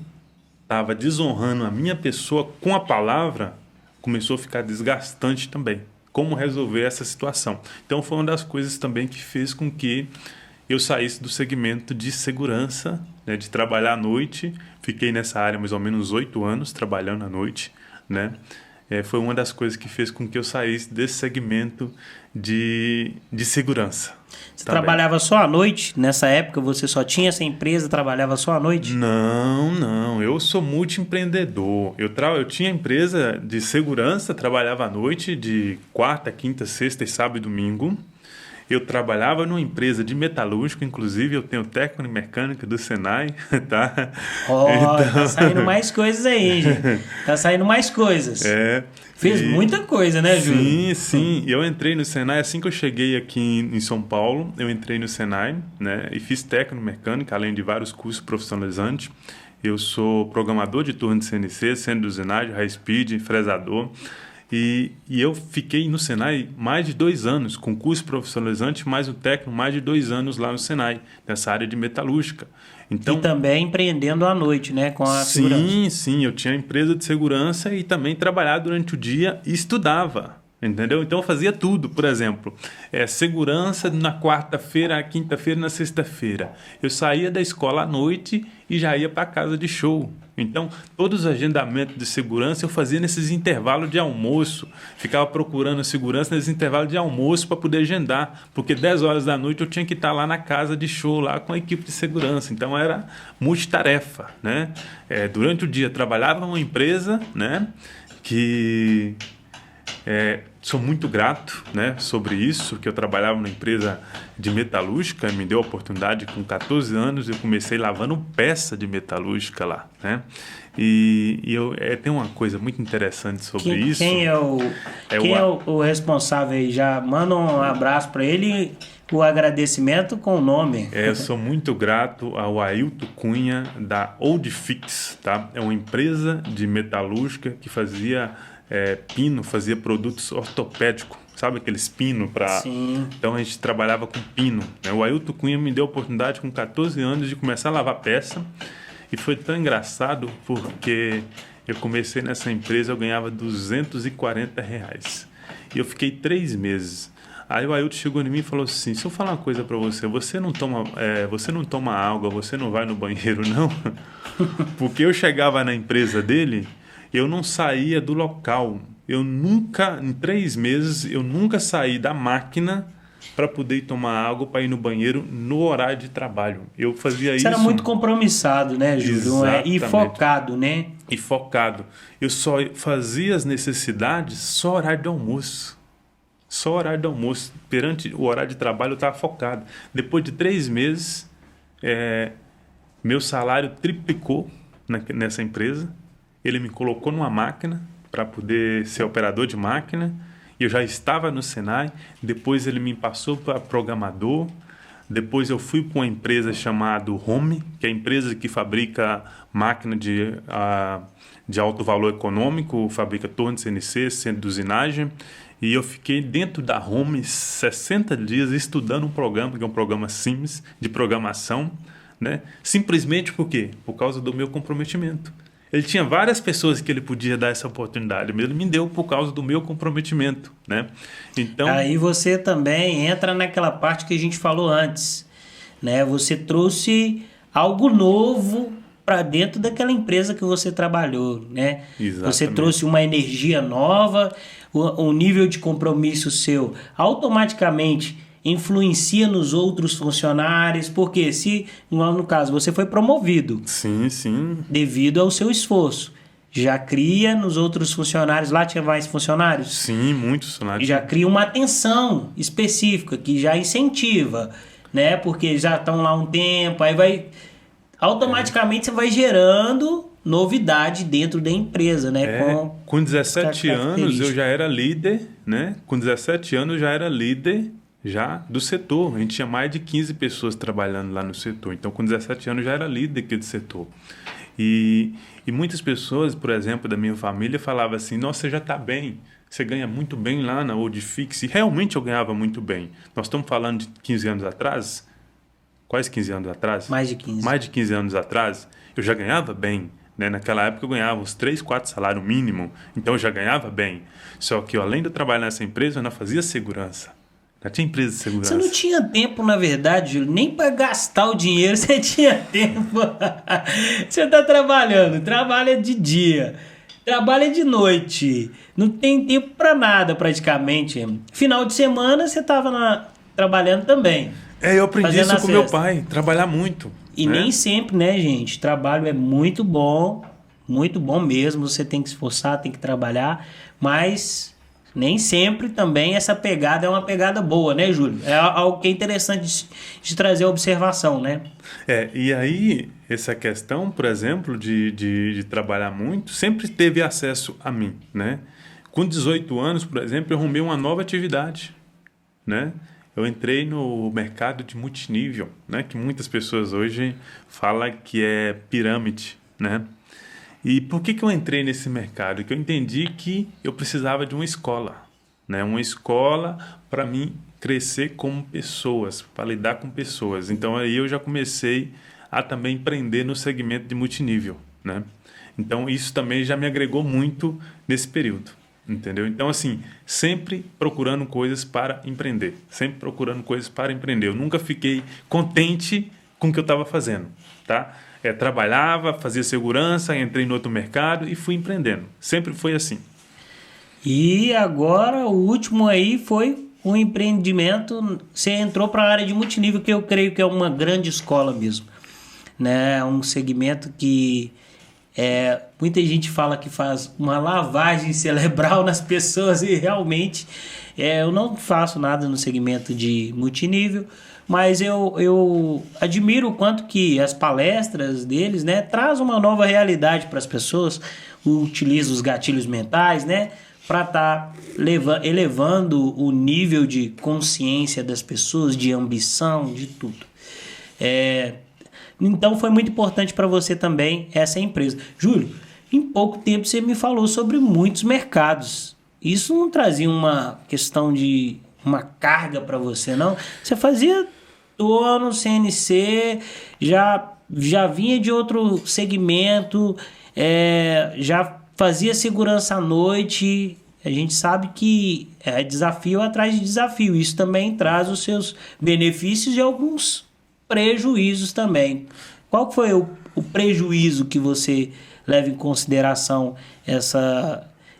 estava desonrando a minha pessoa com a palavra, começou a ficar desgastante também. Como resolver essa situação. Então, foi uma das coisas também que fez com que eu saísse do segmento de segurança, né, de trabalhar à noite. Fiquei nessa área mais ou menos 8 anos trabalhando à noite, né? Foi uma das coisas que fez com que eu saísse desse segmento de segurança. Você trabalhava só à noite? Nessa época você só tinha essa empresa, trabalhava só à noite? Não. Eu sou multiempreendedor. Eu tinha empresa de segurança, trabalhava à noite de quarta, quinta, sexta e sábado e domingo. Eu trabalhava numa empresa de metalúrgico, inclusive eu tenho técnico em mecânica do Senai, tá? Tá saindo mais coisas aí, gente. Tá saindo mais coisas. Fez muita coisa, né, Júlio? Sim. Eu entrei no Senai, assim que eu cheguei aqui em São Paulo, eu entrei no Senai, né? E fiz técnico em mecânica, além de vários cursos profissionalizantes. Eu sou programador de turno de CNC, centro de usinagem, high speed, fresador. E eu fiquei no Senai mais de 2 anos, com curso profissionalizante, mais o técnico, mais de 2 anos lá no Senai, nessa área de metalúrgica. Então, e também empreendendo à noite, né? Com a segurança. Sim, eu tinha empresa de segurança e também trabalhava durante o dia e estudava. Entendeu? Então eu fazia tudo, por exemplo, segurança na quarta-feira, na quinta-feira e na sexta-feira. Eu saía da escola à noite e já ia para a casa de show. Então, todos os agendamentos de segurança eu fazia nesses intervalos de almoço. Ficava procurando segurança nesses intervalos de almoço para poder agendar, porque 10 horas da noite eu tinha que estar lá na casa de show, lá com a equipe de segurança. Então, era multitarefa, né? Durante o dia, trabalhava numa empresa, né, que... sou muito grato, né, sobre isso, que eu trabalhava numa empresa de metalúrgica, me deu a oportunidade com 14 anos, eu comecei lavando peça de metalúrgica lá, né, e tem uma coisa muito interessante sobre isso. Quem é o responsável aí? Já manda um abraço para ele, o agradecimento com o nome. Eu sou muito grato ao Ailton Cunha da Old Fix, tá? É uma empresa de metalúrgica que fazia pino, fazia produtos ortopédicos, sabe aqueles pino para... Sim. Então a gente trabalhava com pino, né? O Ailton Cunha me deu a oportunidade com 14 anos de começar a lavar peça e foi tão engraçado porque eu comecei nessa empresa, eu ganhava R$240 e eu fiquei 3 meses. Aí o Ailton chegou em mim e falou assim, se eu falar uma coisa para você, você não toma água, você não vai no banheiro, não? Porque eu chegava na empresa dele, eu não saía do local. Eu nunca, em 3 meses, eu nunca saí da máquina para poder ir tomar água, para ir no banheiro no horário de trabalho. Eu fazia isso. Você era muito compromissado, né, Júlio? Exatamente. E focado, né? E focado. Eu só fazia as necessidades só horário de almoço. Só horário de almoço. Perante o horário de trabalho eu estava focado. Depois de 3 meses, meu salário triplicou nessa empresa. Ele me colocou numa máquina para poder ser operador de máquina. Eu já estava no Senai. Depois ele me passou para programador. Depois eu fui para uma empresa chamada Home, que é a empresa que fabrica máquina de alto valor econômico, fabrica torre de CNC, centro de usinagem. E eu fiquei dentro da Home 60 dias estudando um programa, que é um programa Sims, de programação, né? Simplesmente por quê? Por causa do meu comprometimento. Ele tinha várias pessoas que ele podia dar essa oportunidade, mas ele me deu por causa do meu comprometimento, né? Então, aí você também entra naquela parte que a gente falou antes, né? Você trouxe algo novo para dentro daquela empresa que você trabalhou, né? Exatamente. Você trouxe uma energia nova, o nível de compromisso seu automaticamente influencia nos outros funcionários, porque se, no caso, você foi promovido, sim, devido ao seu esforço, já cria nos outros funcionários, lá tinha mais funcionários? Sim, muitos funcionários. Já cria uma atenção específica, que já incentiva, né? Porque já estão lá um tempo, aí vai... Automaticamente você vai gerando novidade dentro da empresa, né? Com 17 anos eu já era líder, né? Com 17 anos eu já era líder já do setor. A gente tinha mais de 15 pessoas trabalhando lá no setor. Então, com 17 anos, já era líder aqui do setor. E muitas pessoas, por exemplo, da minha família, falavam assim, nossa, você já está bem, você ganha muito bem lá na Oldfix. E realmente eu ganhava muito bem. Nós estamos falando de 15 anos atrás, quase 15 anos atrás? Mais de 15. Mais de 15 anos atrás, eu já ganhava bem. Né? Naquela época eu ganhava uns 3, 4 salários mínimo, então eu já ganhava bem. Só que além de eu trabalhar nessa empresa, eu não fazia segurança. Já tinha empresa de segurança. Você não tinha tempo, na verdade, Júlio, nem para gastar o dinheiro você tinha tempo. Você está trabalhando, trabalha de dia, trabalha de noite, não tem tempo para nada praticamente. Final de semana você estava trabalhando também. Eu aprendi isso com meu pai, trabalhar muito. E né? Nem sempre, né, gente? Trabalho é muito bom mesmo. Você tem que se esforçar, tem que trabalhar, mas nem sempre também essa pegada é uma pegada boa, né, Júlio? É algo que é interessante de trazer a observação, né? E aí, essa questão, por exemplo, de trabalhar muito, sempre teve acesso a mim, né? Com 18 anos, por exemplo, eu arrumei uma nova atividade, né? Eu entrei no mercado de multinível, né? Que muitas pessoas hoje falam que é pirâmide, né? E por que eu entrei nesse mercado? Porque eu entendi que eu precisava de uma escola, né? Uma escola para mim crescer como pessoas, para lidar com pessoas. Então aí eu já comecei a também empreender no segmento de multinível, né? Então isso também já me agregou muito nesse período. Entendeu? Então, assim, sempre procurando coisas para empreender. Sempre procurando coisas para empreender. Eu nunca fiquei contente com o que eu estava fazendo, tá? Trabalhava, fazia segurança, entrei no outro mercado e fui empreendendo. Sempre foi assim. E agora, o último aí foi um empreendimento. Você entrou para a área de multinível, que eu creio que é uma grande escola mesmo, né? Um segmento que... muita gente fala que faz uma lavagem cerebral nas pessoas e realmente eu não faço nada no segmento de multinível, mas eu admiro o quanto que as palestras deles, né, traz uma nova realidade para as pessoas, utiliza os gatilhos mentais, né, para estar elevando o nível de consciência das pessoas, de ambição, de tudo. Então foi muito importante para você também essa empresa. Júlio, em pouco tempo você me falou sobre muitos mercados. Isso não trazia uma questão de uma carga para você, não? Você fazia no CNC, já vinha de outro segmento, já fazia segurança à noite. a gente sabe que é desafio atrás de desafio. Isso também traz os seus benefícios e alguns prejuízos também. Qual que foi o prejuízo que você leva em consideração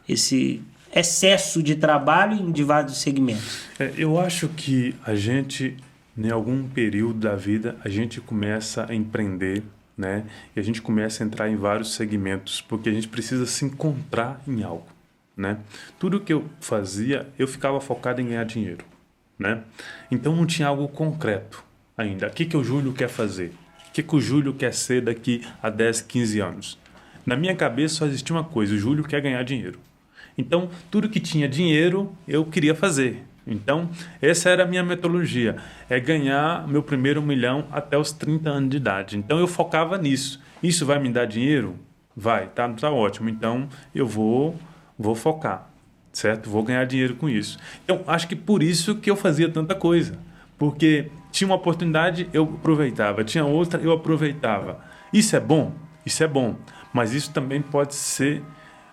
esse excesso de trabalho em vários segmentos? Eu acho que a gente, em algum período da vida, a gente começa a empreender, né? E a gente começa a entrar em vários segmentos, porque a gente precisa se encontrar em algo, né? Tudo que eu fazia, eu ficava focado em ganhar dinheiro, né? Então não tinha algo concreto ainda. O que o Júlio quer fazer? O que o Júlio quer ser daqui a 10, 15 anos? Na minha cabeça só existia uma coisa: o Júlio quer ganhar dinheiro. Então, tudo que tinha dinheiro, eu queria fazer. Então, essa era a minha metodologia, é ganhar meu primeiro 1 milhão até os 30 anos de idade. Então, eu focava nisso. Isso vai me dar dinheiro? Vai, tá ótimo. Então, eu vou focar, certo? Vou ganhar dinheiro com isso. Então, acho que por isso que eu fazia tanta coisa. Porque tinha uma oportunidade, eu aproveitava. Tinha outra, eu aproveitava. Isso é bom? Isso é bom. Mas isso também pode ser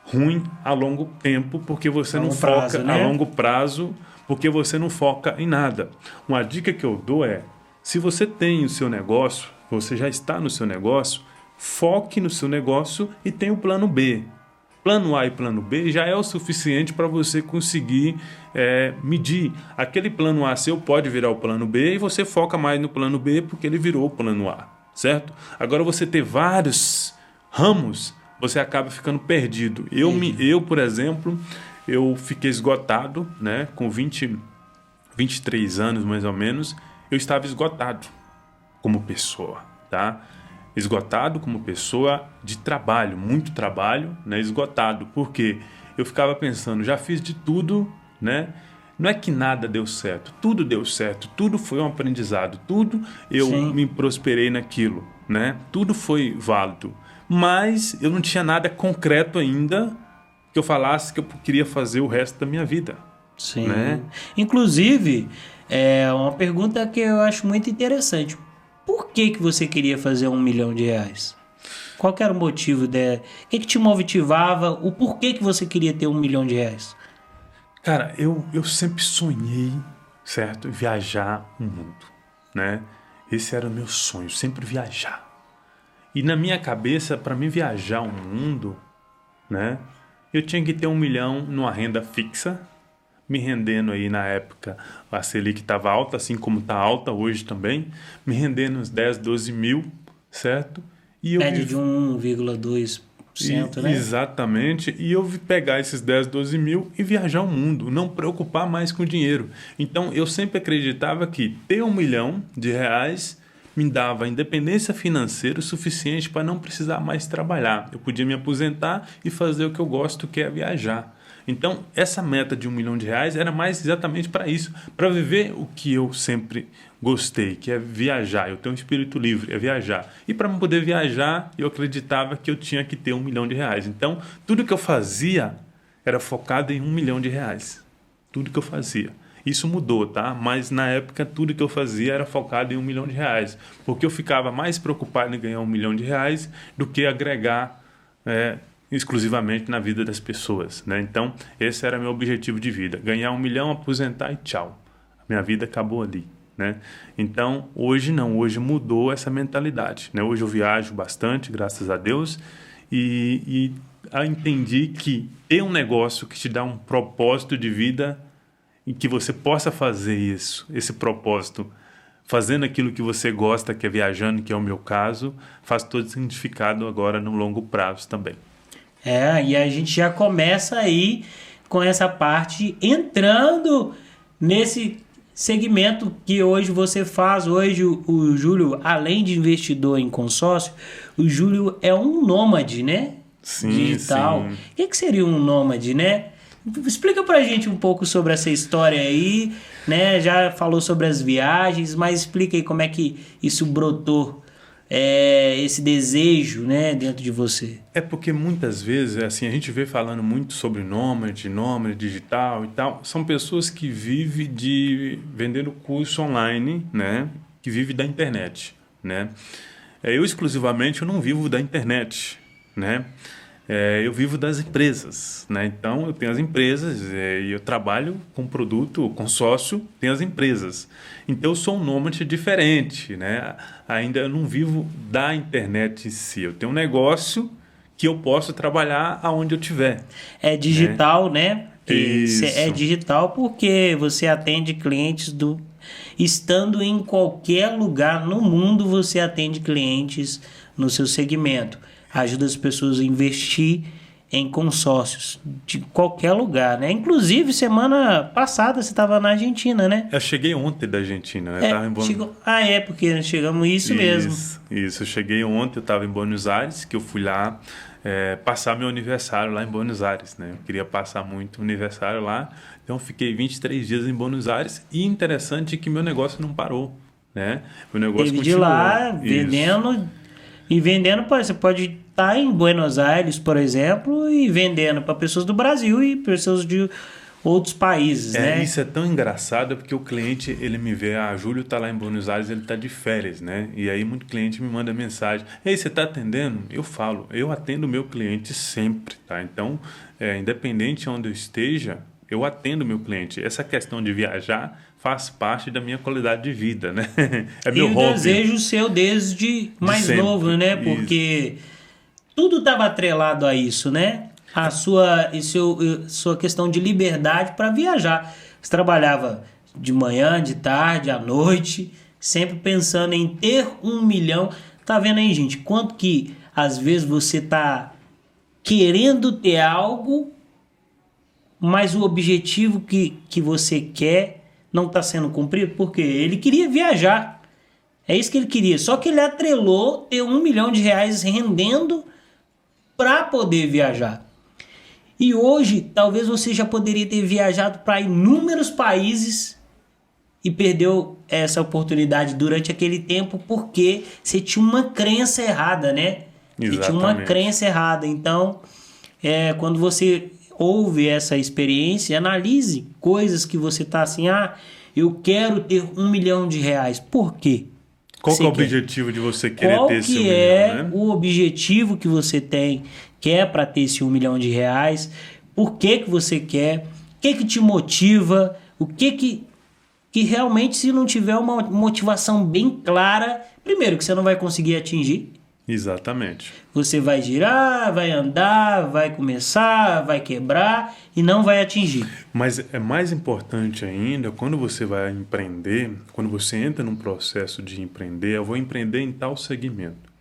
ruim a longo tempo, porque você não foca a longo prazo, porque você não foca em nada. Uma dica que eu dou é: se você tem o seu negócio, você já está no seu negócio, foque no seu negócio e tenha o plano B. Plano A e plano B já é o suficiente para você conseguir medir. Aquele plano A seu pode virar o plano B e você foca mais no plano B porque ele virou o plano A, certo? Agora, você ter vários ramos, você acaba ficando perdido. Eu, por exemplo, eu fiquei esgotado, né? Com 23 anos, mais ou menos, eu estava esgotado como pessoa, tá? Esgotado como pessoa de trabalho, muito trabalho, né? Esgotado, porque eu ficava pensando, já fiz de tudo, né? Não é que nada deu certo, tudo deu certo, tudo foi um aprendizado, tudo eu me prosperei naquilo, né? Tudo foi válido, mas eu não tinha nada concreto ainda que eu falasse que eu queria fazer o resto da minha vida. Sim. Né? Inclusive, é uma pergunta que eu acho muito interessante. Por que você queria fazer R$1 milhão? Qual que era o motivo? O que te motivava? O porquê que você queria ter R$1 milhão? Cara, eu sempre sonhei, certo? Viajar o mundo, né? Esse era o meu sonho, sempre viajar. E na minha cabeça, para mim viajar o mundo, né? Eu tinha que ter R$1 milhão numa renda fixa, me rendendo aí na época, a Selic estava alta, assim como está alta hoje também, me rendendo uns 10, 12 mil, certo? Média de 1,2%, né? Exatamente, e eu pegar esses 10, 12 mil e viajar o mundo, não preocupar mais com dinheiro. Então, eu sempre acreditava que ter R$1 milhão me dava independência financeira o suficiente para não precisar mais trabalhar. Eu podia me aposentar e fazer o que eu gosto, que é viajar. Então, essa meta de R$1 milhão era mais exatamente para isso, para viver o que eu sempre gostei, que é viajar. Eu tenho um espírito livre, é viajar. E para poder viajar, eu acreditava que eu tinha que ter R$1 milhão. Então, tudo que eu fazia era focado em R$1 milhão. Tudo que eu fazia. Isso mudou, tá? Mas na época tudo que eu fazia era focado em R$1 milhão, porque eu ficava mais preocupado em ganhar R$1 milhão do que agregar exclusivamente na vida das pessoas, né? Então, esse era meu objetivo de vida: ganhar R$1 milhão, aposentar e tchau. A minha vida acabou ali, né? Então, hoje não, hoje mudou essa mentalidade, né? Hoje eu viajo bastante, graças a Deus, e entendi que ter um negócio que te dá um propósito de vida e que você possa fazer esse propósito, fazendo aquilo que você gosta, que é viajando, que é o meu caso, faz todo significado agora no longo prazo também. E a gente já começa aí com essa parte entrando nesse segmento que hoje você faz. Hoje o Júlio, além de investidor em consórcio, o Júlio é um nômade, né? Sim, digital. sim. O que seria um nômade, né? Explica pra gente um pouco sobre essa história aí, né? Já falou sobre as viagens, mas explica aí como é que isso brotou, esse desejo, né, dentro de você. É porque muitas vezes, assim, a gente vê falando muito sobre nômade digital e tal. São pessoas que vivem vendendo curso online, né? Que vivem da internet, né? Eu exclusivamente eu não vivo da internet, né? eu vivo das empresas, né? Então, eu tenho as empresas e eu trabalho com produto, com sócio, tenho as empresas. Então, eu sou um nômade diferente, né? Ainda eu não vivo da internet em si. Eu tenho um negócio que eu posso trabalhar aonde eu estiver. É digital, né? Isso. É digital porque você atende clientes estando em qualquer lugar no mundo, você atende clientes no seu segmento. Ajuda as pessoas a investir em consórcios de qualquer lugar, né? Inclusive, semana passada você estava na Argentina, né? Eu cheguei ontem da Argentina, né? Tava em porque chegamos isso mesmo. Isso, eu cheguei ontem, eu estava em Buenos Aires, que eu fui lá passar meu aniversário lá em Buenos Aires, né? Eu queria passar muito o aniversário lá, então eu fiquei 23 dias em Buenos Aires e interessante que meu negócio não parou, né? Meu negócio Teve de continuou. lá, vendendo, e vendendo, você pode estar em Buenos Aires, por exemplo, e vendendo para pessoas do Brasil e pessoas de outros países, né? Isso é tão engraçado porque o cliente, ele me vê, Júlio tá lá em Buenos Aires, ele tá de férias, né? E aí muito cliente me manda mensagem, ei, você tá atendendo? Eu falo, eu atendo o meu cliente sempre, tá? Então, independente onde eu esteja, eu atendo o meu cliente. Essa questão de viajar faz parte da minha qualidade de vida, né? É meu hobby. E o desejo seu desde mais novo, né? Porque tudo estava atrelado a isso, né? A sua questão de liberdade para viajar. Você trabalhava de manhã, de tarde, à noite, sempre pensando em ter 1 milhão. Tá vendo aí, gente? Quanto que às vezes você tá querendo ter algo, mas o objetivo que você quer não está sendo cumprido? Porque ele queria viajar. É isso que ele queria. Só que ele atrelou ter 1 milhão de reais rendendo para poder viajar. E hoje, talvez você já poderia ter viajado para inúmeros países e perdeu essa oportunidade durante aquele tempo porque você tinha uma crença errada, né? Exatamente. Você tinha uma crença errada. Então, quando você ouve essa experiência, analise coisas que você está assim, eu quero ter 1 milhão de reais. Por quê? Qual que é o objetivo de você querer ter esse 1 milhão, né? O objetivo que você quer para ter esse 1 milhão de reais? Por que você quer? O que te motiva? O que realmente, se não tiver uma motivação bem clara, primeiro que você não vai conseguir atingir. Exatamente. Você vai girar, vai andar, vai começar, vai quebrar e não vai atingir. Mas é mais importante ainda, quando você vai empreender, quando você entra num processo de empreender, eu vou empreender em tal segmento.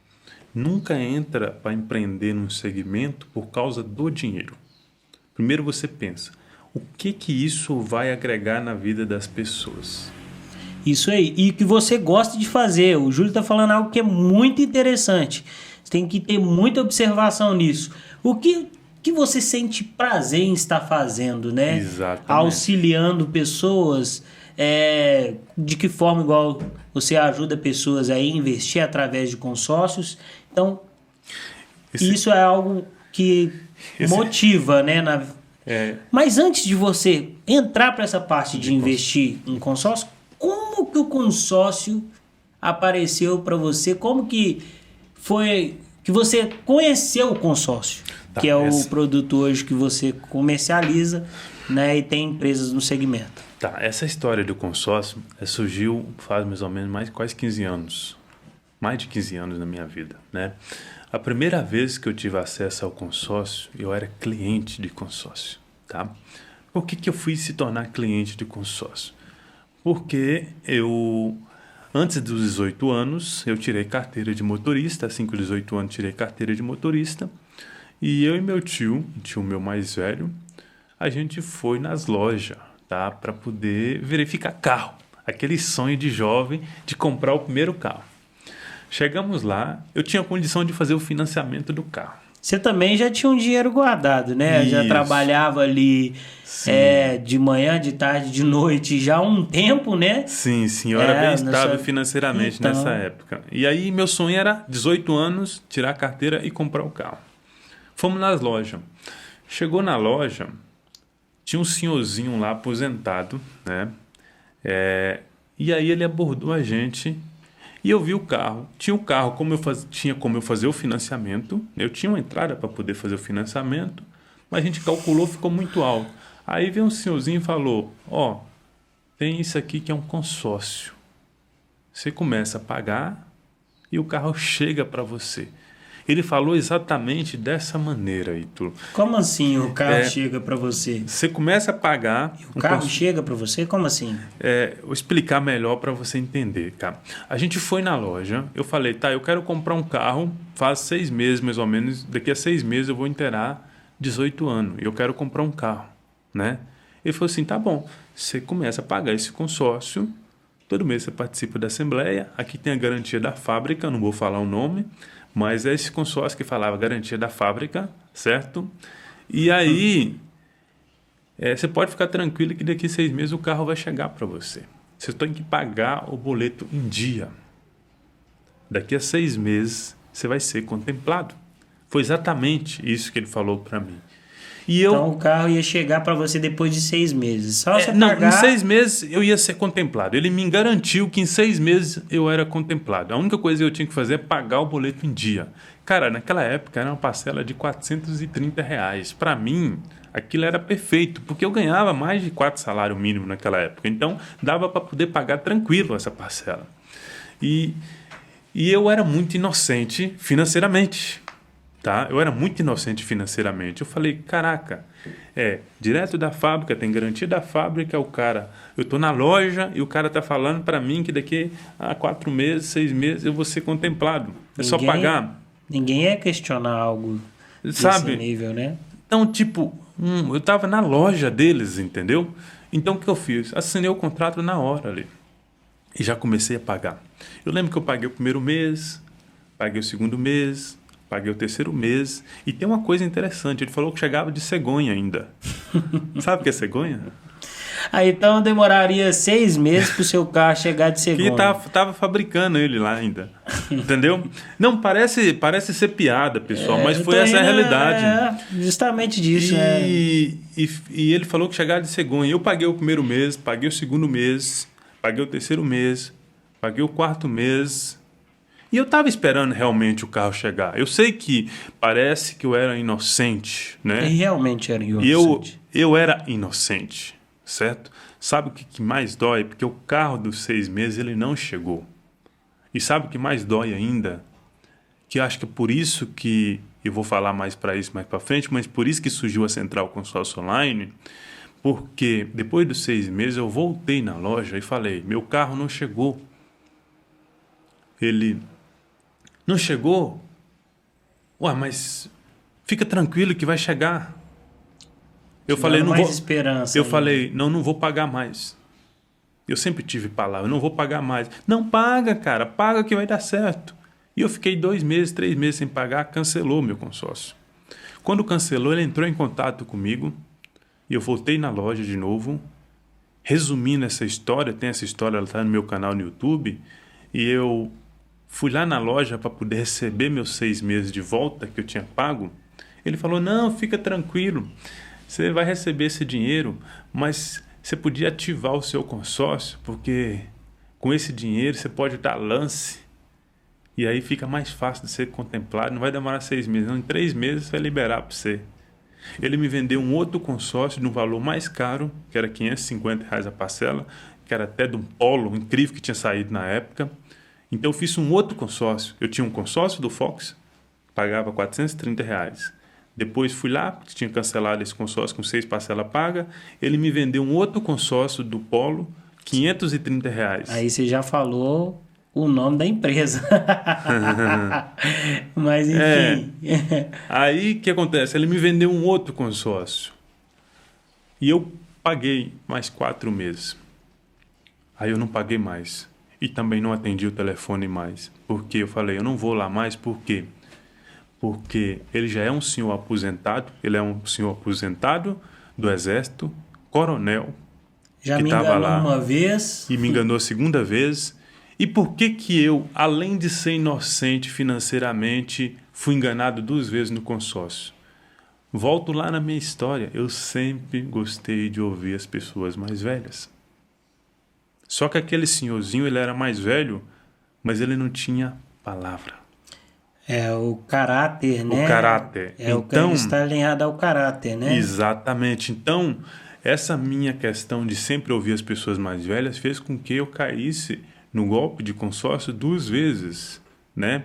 Nunca entra para empreender num segmento por causa do dinheiro. Primeiro você pensa, o que isso vai agregar na vida das pessoas? Isso aí, e que você gosta de fazer. O Júlio está falando algo que é muito interessante. Você tem que ter muita observação nisso. O que você sente prazer em estar fazendo, né? Exatamente. Auxiliando pessoas, de que forma igual você ajuda pessoas a investir através de consórcios. Então, isso é algo que motiva, né? Mas antes de você entrar para essa parte de investir em consórcio, como que o consórcio apareceu para você? Como que foi que você conheceu o consórcio? Que é o produto hoje que você comercializa, né, e tem empresas no segmento. Essa história do consórcio surgiu faz mais ou menos quase 15 anos. Mais de 15 anos na minha vida, né? A primeira vez que eu tive acesso ao consórcio, eu era cliente de consórcio, tá? Por que eu fui se tornar cliente de consórcio? Porque antes dos 18 anos, eu tirei carteira de motorista. Assim que 18 anos, tirei carteira de motorista. E eu e meu tio meu mais velho, a gente foi nas lojas, tá? Para poder verificar carro. Aquele sonho de jovem de comprar o primeiro carro. Chegamos lá, eu tinha condição de fazer o financiamento do carro. Você também já tinha um dinheiro guardado, né? Isso. Já trabalhava ali de manhã, de tarde, de noite, já há um tempo, né? Sim, eu era bem estável financeiramente nessa época. E aí meu sonho era 18 anos, tirar a carteira e comprar o carro. Fomos nas lojas. Chegou na loja, tinha um senhorzinho lá aposentado, né? E aí ele abordou a gente E eu vi o carro. Tinha o carro, tinha como eu fazer o financiamento. Eu tinha uma entrada para poder fazer o financiamento, mas a gente calculou, ficou muito alto. Aí veio um senhorzinho e falou, tem isso aqui que é um consórcio. Você começa a pagar e o carro chega para você. Ele falou exatamente dessa maneira, Ítalo. Como assim o carro chega para você? Você começa a pagar... O carro chega para você? Como assim? Vou explicar melhor para você entender, cara. A gente foi na loja, eu falei, eu quero comprar um carro, faz 6 meses mais ou menos, daqui a 6 meses eu vou inteirar 18 anos e eu quero comprar um carro, né? Ele falou assim, tá bom, você começa a pagar esse consórcio, todo mês você participa da assembleia, aqui tem a garantia da fábrica, não vou falar o nome, mas é esse consórcio que falava garantia da fábrica, certo? E aí, você pode ficar tranquilo que daqui a 6 meses o carro vai chegar para você. Você tem que pagar o boleto em dia. Daqui a 6 meses você vai ser contemplado. Foi exatamente isso que ele falou para mim. Então o carro ia chegar para você depois de 6 meses. Só você não, pagar... em 6 meses eu ia ser contemplado. Ele me garantiu que em 6 meses eu era contemplado. A única coisa que eu tinha que fazer é pagar o boleto em dia. Cara, naquela época era uma parcela de R$430. Para mim, aquilo era perfeito, porque eu ganhava mais de 4 salários mínimos naquela época. Então, dava para poder pagar tranquilo essa parcela. E eu era muito inocente financeiramente. Tá? Eu era muito inocente financeiramente. Eu falei, caraca, direto da fábrica, tem garantia da fábrica, eu tô na loja e o cara tá falando para mim que daqui a 4 meses, 6 meses eu vou ser contemplado. Só pagar. Ninguém ia questionar algo desse nível, né? Então, eu tava na loja deles, entendeu? Então, o que eu fiz? Assinei o contrato na hora ali e já comecei a pagar. Eu lembro que eu paguei o primeiro mês, paguei o segundo mês, paguei o terceiro mês. E tem uma coisa interessante, ele falou que chegava de cegonha ainda. Sabe o que é cegonha? Aí então demoraria 6 meses para o seu carro chegar de cegonha. Que tava fabricando ele lá ainda. Entendeu? Não, parece ser piada, pessoal, mas foi essa a realidade. Justamente disso. E ele falou que chegava de cegonha. Eu paguei o primeiro mês, paguei o segundo mês, paguei o terceiro mês, paguei o quarto mês. E eu estava esperando realmente o carro chegar. Eu sei que parece que eu era inocente, né? E realmente era inocente. E eu era inocente, certo? Sabe o que mais dói? Porque o carro dos 6 meses ele não chegou. E sabe o que mais dói ainda? Que eu acho que é por isso que eu vou falar mais para isso mais para frente, mas por isso que surgiu a Central Consórcio Online, porque depois dos 6 meses eu voltei na loja e falei, meu carro não chegou. Ele... Não chegou? Mas fica tranquilo que vai chegar. Eu falei, não vou. Esperança. Eu falei, não vou pagar mais. Eu sempre tive palavra, não vou pagar mais. Não paga, cara, paga que vai dar certo. E eu fiquei 2 meses, 3 meses sem pagar, cancelou meu consórcio. Quando cancelou, ele entrou em contato comigo e eu voltei na loja de novo. Resumindo essa história, tem essa história, ela está no meu canal no YouTube, e eu fui lá na loja para poder receber meus 6 meses de volta que eu tinha pago. Ele falou, não, fica tranquilo, você vai receber esse dinheiro, mas você podia ativar o seu consórcio, porque com esse dinheiro você pode dar lance, e aí fica mais fácil de ser contemplado, não vai demorar 6 meses, não, em 3 meses vai liberar para você. Ele me vendeu um outro consórcio de um valor mais caro, que era R$550 a parcela, que era até de um Polo incrível que tinha saído na época. Então eu fiz um outro consórcio. Eu tinha um consórcio do Fox, pagava R$430. Depois fui lá, tinha cancelado esse consórcio com 6 parcelas pagas. Ele me vendeu um outro consórcio do Polo, R$530. Aí você já falou o nome da empresa. Mas enfim. Aí o que acontece? Ele me vendeu um outro consórcio. E eu paguei mais 4 meses. Aí eu não paguei mais. E também não atendi o telefone mais. Porque eu falei, eu não vou lá mais. Por quê? Porque ele já é um senhor aposentado. Ele é um senhor aposentado do Exército, coronel. Já me enganou lá uma vez. E me enganou a segunda vez. E por que eu, além de ser inocente financeiramente, fui enganado 2 vezes no consórcio? Volto lá na minha história. Eu sempre gostei de ouvir as pessoas mais velhas. Só que aquele senhorzinho, ele era mais velho, mas ele não tinha palavra. É o caráter, né? O caráter. Então, está alinhado ao caráter, né? Exatamente. Então, essa minha questão de sempre ouvir as pessoas mais velhas fez com que eu caísse no golpe de consórcio 2 vezes, né?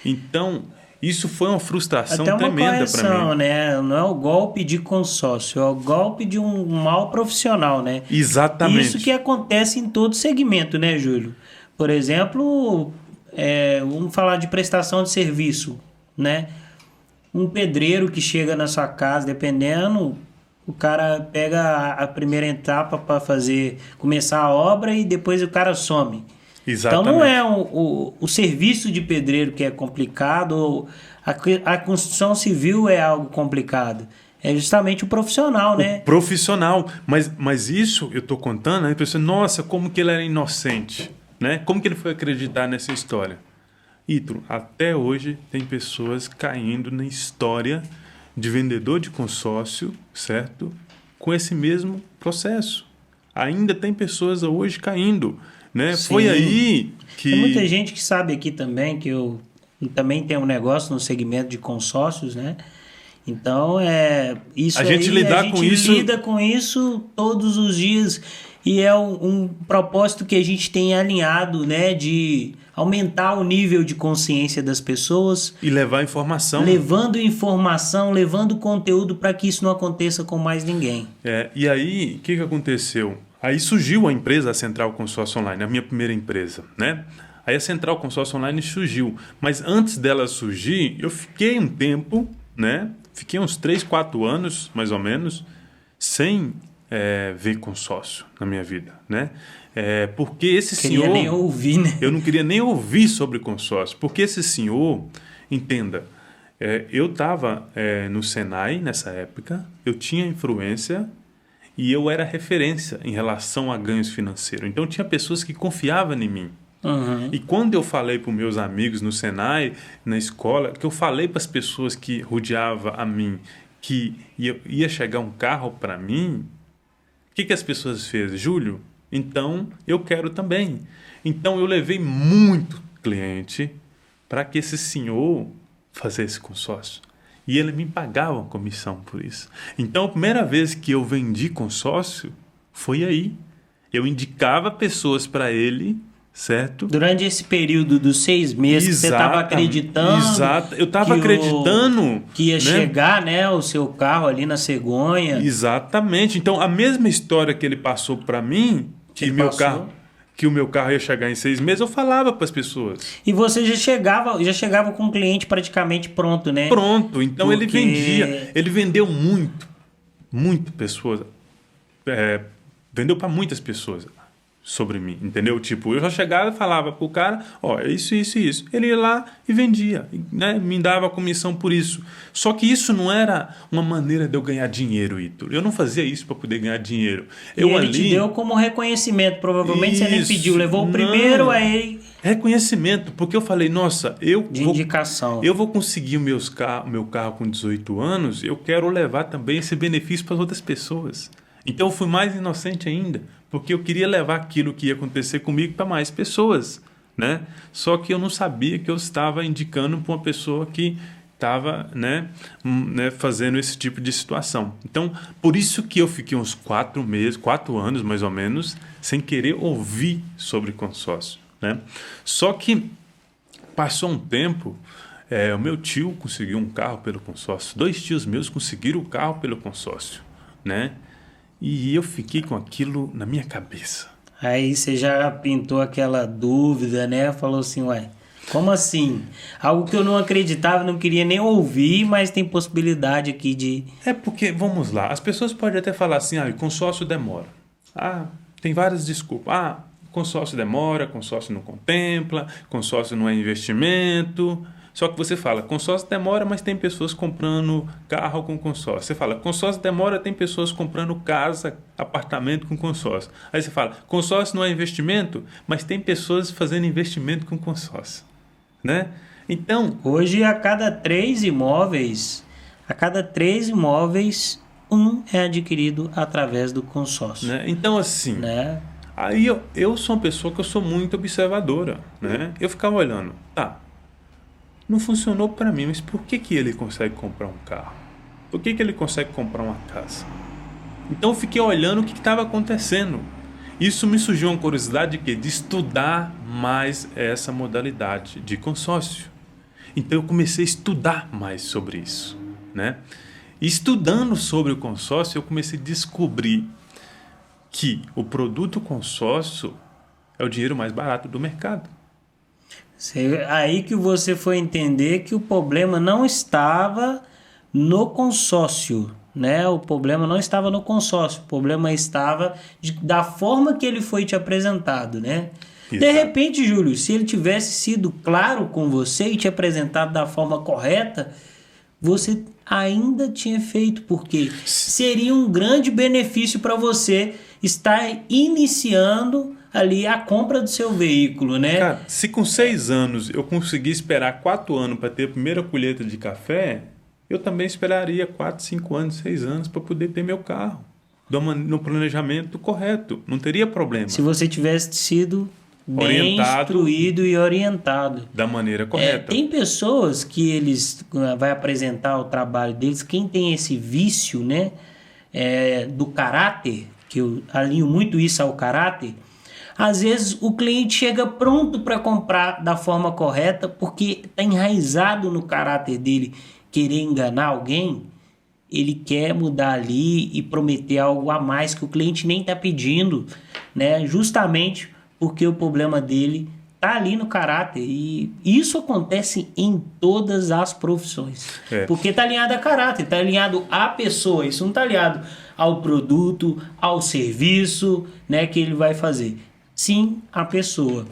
Então, isso foi uma frustração até uma tremenda para mim. Né? Não é o golpe de consórcio, é o golpe de um mau profissional, né? Exatamente. Isso que acontece em todo segmento, né, Júlio? Por exemplo, vamos falar de prestação de serviço, né? Um pedreiro que chega na sua casa, dependendo, o cara pega a primeira etapa para começar a obra e depois o cara some. Exatamente. Então não é o serviço de pedreiro que é complicado, a construção civil é algo complicado. É justamente o profissional, né? O profissional. Mas isso eu estou contando, aí a pessoa, nossa, como que ele era inocente, né? Como que ele foi acreditar nessa história? Ítalo, até hoje tem pessoas caindo na história de vendedor de consórcio, certo? Com esse mesmo processo. Ainda tem pessoas hoje caindo, né? Sim. Foi aí que... Tem muita gente que sabe aqui também que eu também tenho um negócio no segmento de consórcios, né? Então, isso a gente lida com isso todos os dias e é um propósito que a gente tem alinhado, né? De aumentar o nível de consciência das pessoas. E levar informação. Levando informação, levando conteúdo para que isso não aconteça com mais ninguém. E aí, o que aconteceu? Aí surgiu a empresa, a Central Consórcio Online, a minha primeira empresa, né? Aí a Central Consórcio Online surgiu. Mas antes dela surgir, eu fiquei um tempo, né? Fiquei uns 3, 4 anos, mais ou menos, sem ver consórcio na minha vida, né? Porque esse senhor... Queria nem ouvir, né? Eu não queria nem ouvir sobre consórcio. Porque esse senhor, entenda, eu estava no Senai nessa época, eu tinha influência e eu era referência em relação a ganhos financeiros. Então, tinha pessoas que confiavam em mim. Uhum. E quando eu falei para os meus amigos no Senai, na escola, que eu falei para as pessoas que rodeavam a mim que ia chegar um carro para mim, o que as pessoas fez? Júlio, então eu quero também. Então eu levei muito cliente para que esse senhor fizesse consórcio. E ele me pagava uma comissão por isso. Então a primeira vez que eu vendi consórcio foi aí. Eu indicava pessoas para ele, certo? Durante esse período dos 6 meses que você estava acreditando. Exato. Eu estava acreditando que ia chegar, né, o seu carro ali na cegonha. Exatamente. Então a mesma história que ele passou para mim, que o meu carro ia chegar em 6 meses, eu falava para as pessoas. E você já chegava com o cliente praticamente pronto, né? Pronto. Então ele vendia. Ele vendeu muito pessoas. Vendeu para muitas pessoas sobre mim, entendeu? Tipo, eu já chegava e falava pro cara, é isso, isso e isso. Ele ia lá e vendia, né? Me dava comissão por isso. Só que isso não era uma maneira de eu ganhar dinheiro, Ítalo. Eu não fazia isso para poder ganhar dinheiro. Ele te deu como reconhecimento, provavelmente você nem pediu, levou o primeiro, aí... Reconhecimento, porque eu falei, nossa, indicação. Eu vou conseguir o meu carro com 18 anos, eu quero levar também esse benefício para as outras pessoas. Então eu fui mais inocente ainda, porque eu queria levar aquilo que ia acontecer comigo para mais pessoas, né? Só que eu não sabia que eu estava indicando para uma pessoa que estava, né, fazendo esse tipo de situação. Então, por isso que eu fiquei uns 4 anos mais ou menos, sem querer ouvir sobre consórcio, né? Só que passou um tempo, o meu tio conseguiu um carro pelo consórcio, 2 tios meus conseguiram o carro pelo consórcio, né? E eu fiquei com aquilo na minha cabeça. Aí você já pintou aquela dúvida, né? Falou assim, como assim? Algo que eu não acreditava, não queria nem ouvir, mas tem possibilidade aqui de... Porque, vamos lá, as pessoas podem até falar assim, o consórcio demora. Tem várias desculpas. Consórcio demora, consórcio não contempla, consórcio não é investimento... Só que você fala, consórcio demora, mas tem pessoas comprando carro com consórcio. Você fala, consórcio demora, tem pessoas comprando casa, apartamento com consórcio. Aí você fala, consórcio não é investimento, mas tem pessoas fazendo investimento com consórcio, né? Então... Hoje, a cada 3 imóveis, um é adquirido através do consórcio. Né? Então, assim, Aí eu sou uma pessoa que eu sou muito observadora, né? Eu ficava olhando, tá, não funcionou para mim, mas por que ele consegue comprar um carro? Por que ele consegue comprar uma casa? Então eu fiquei olhando o que estava acontecendo. Isso me surgiu uma curiosidade de estudar mais essa modalidade de consórcio. Então eu comecei a estudar mais sobre isso, né? E estudando sobre o consórcio, eu comecei a descobrir que o produto consórcio é o dinheiro mais barato do mercado. Aí que você foi entender que o problema não estava no consórcio, né? O problema não estava no consórcio, o problema estava da forma que ele foi te apresentado, né? Exato. De repente, Júlio, se ele tivesse sido claro com você e te apresentado da forma correta, você ainda tinha feito, porque seria um grande benefício para você estar iniciando ali a compra do seu veículo, né? Cara, se com 6 anos eu conseguir esperar 4 anos para ter a primeira colheita de café, eu também esperaria 4, 5 anos, 6 anos para poder ter meu carro. No planejamento correto. Não teria problema. Se você tivesse sido bem instruído e orientado. Da maneira correta. Tem pessoas que eles vai apresentar o trabalho deles, quem tem esse vício, né, do caráter, que eu alinho muito isso ao caráter, às vezes o cliente chega pronto para comprar da forma correta, porque está enraizado no caráter dele querer enganar alguém, ele quer mudar ali e prometer algo a mais que o cliente nem está pedindo, né, justamente porque o problema dele está ali no caráter. E isso acontece em todas as profissões. Porque está alinhado a caráter, está alinhado à pessoa. Isso não está alinhado ao produto, ao serviço, né, que ele vai fazer. Sim, à pessoa.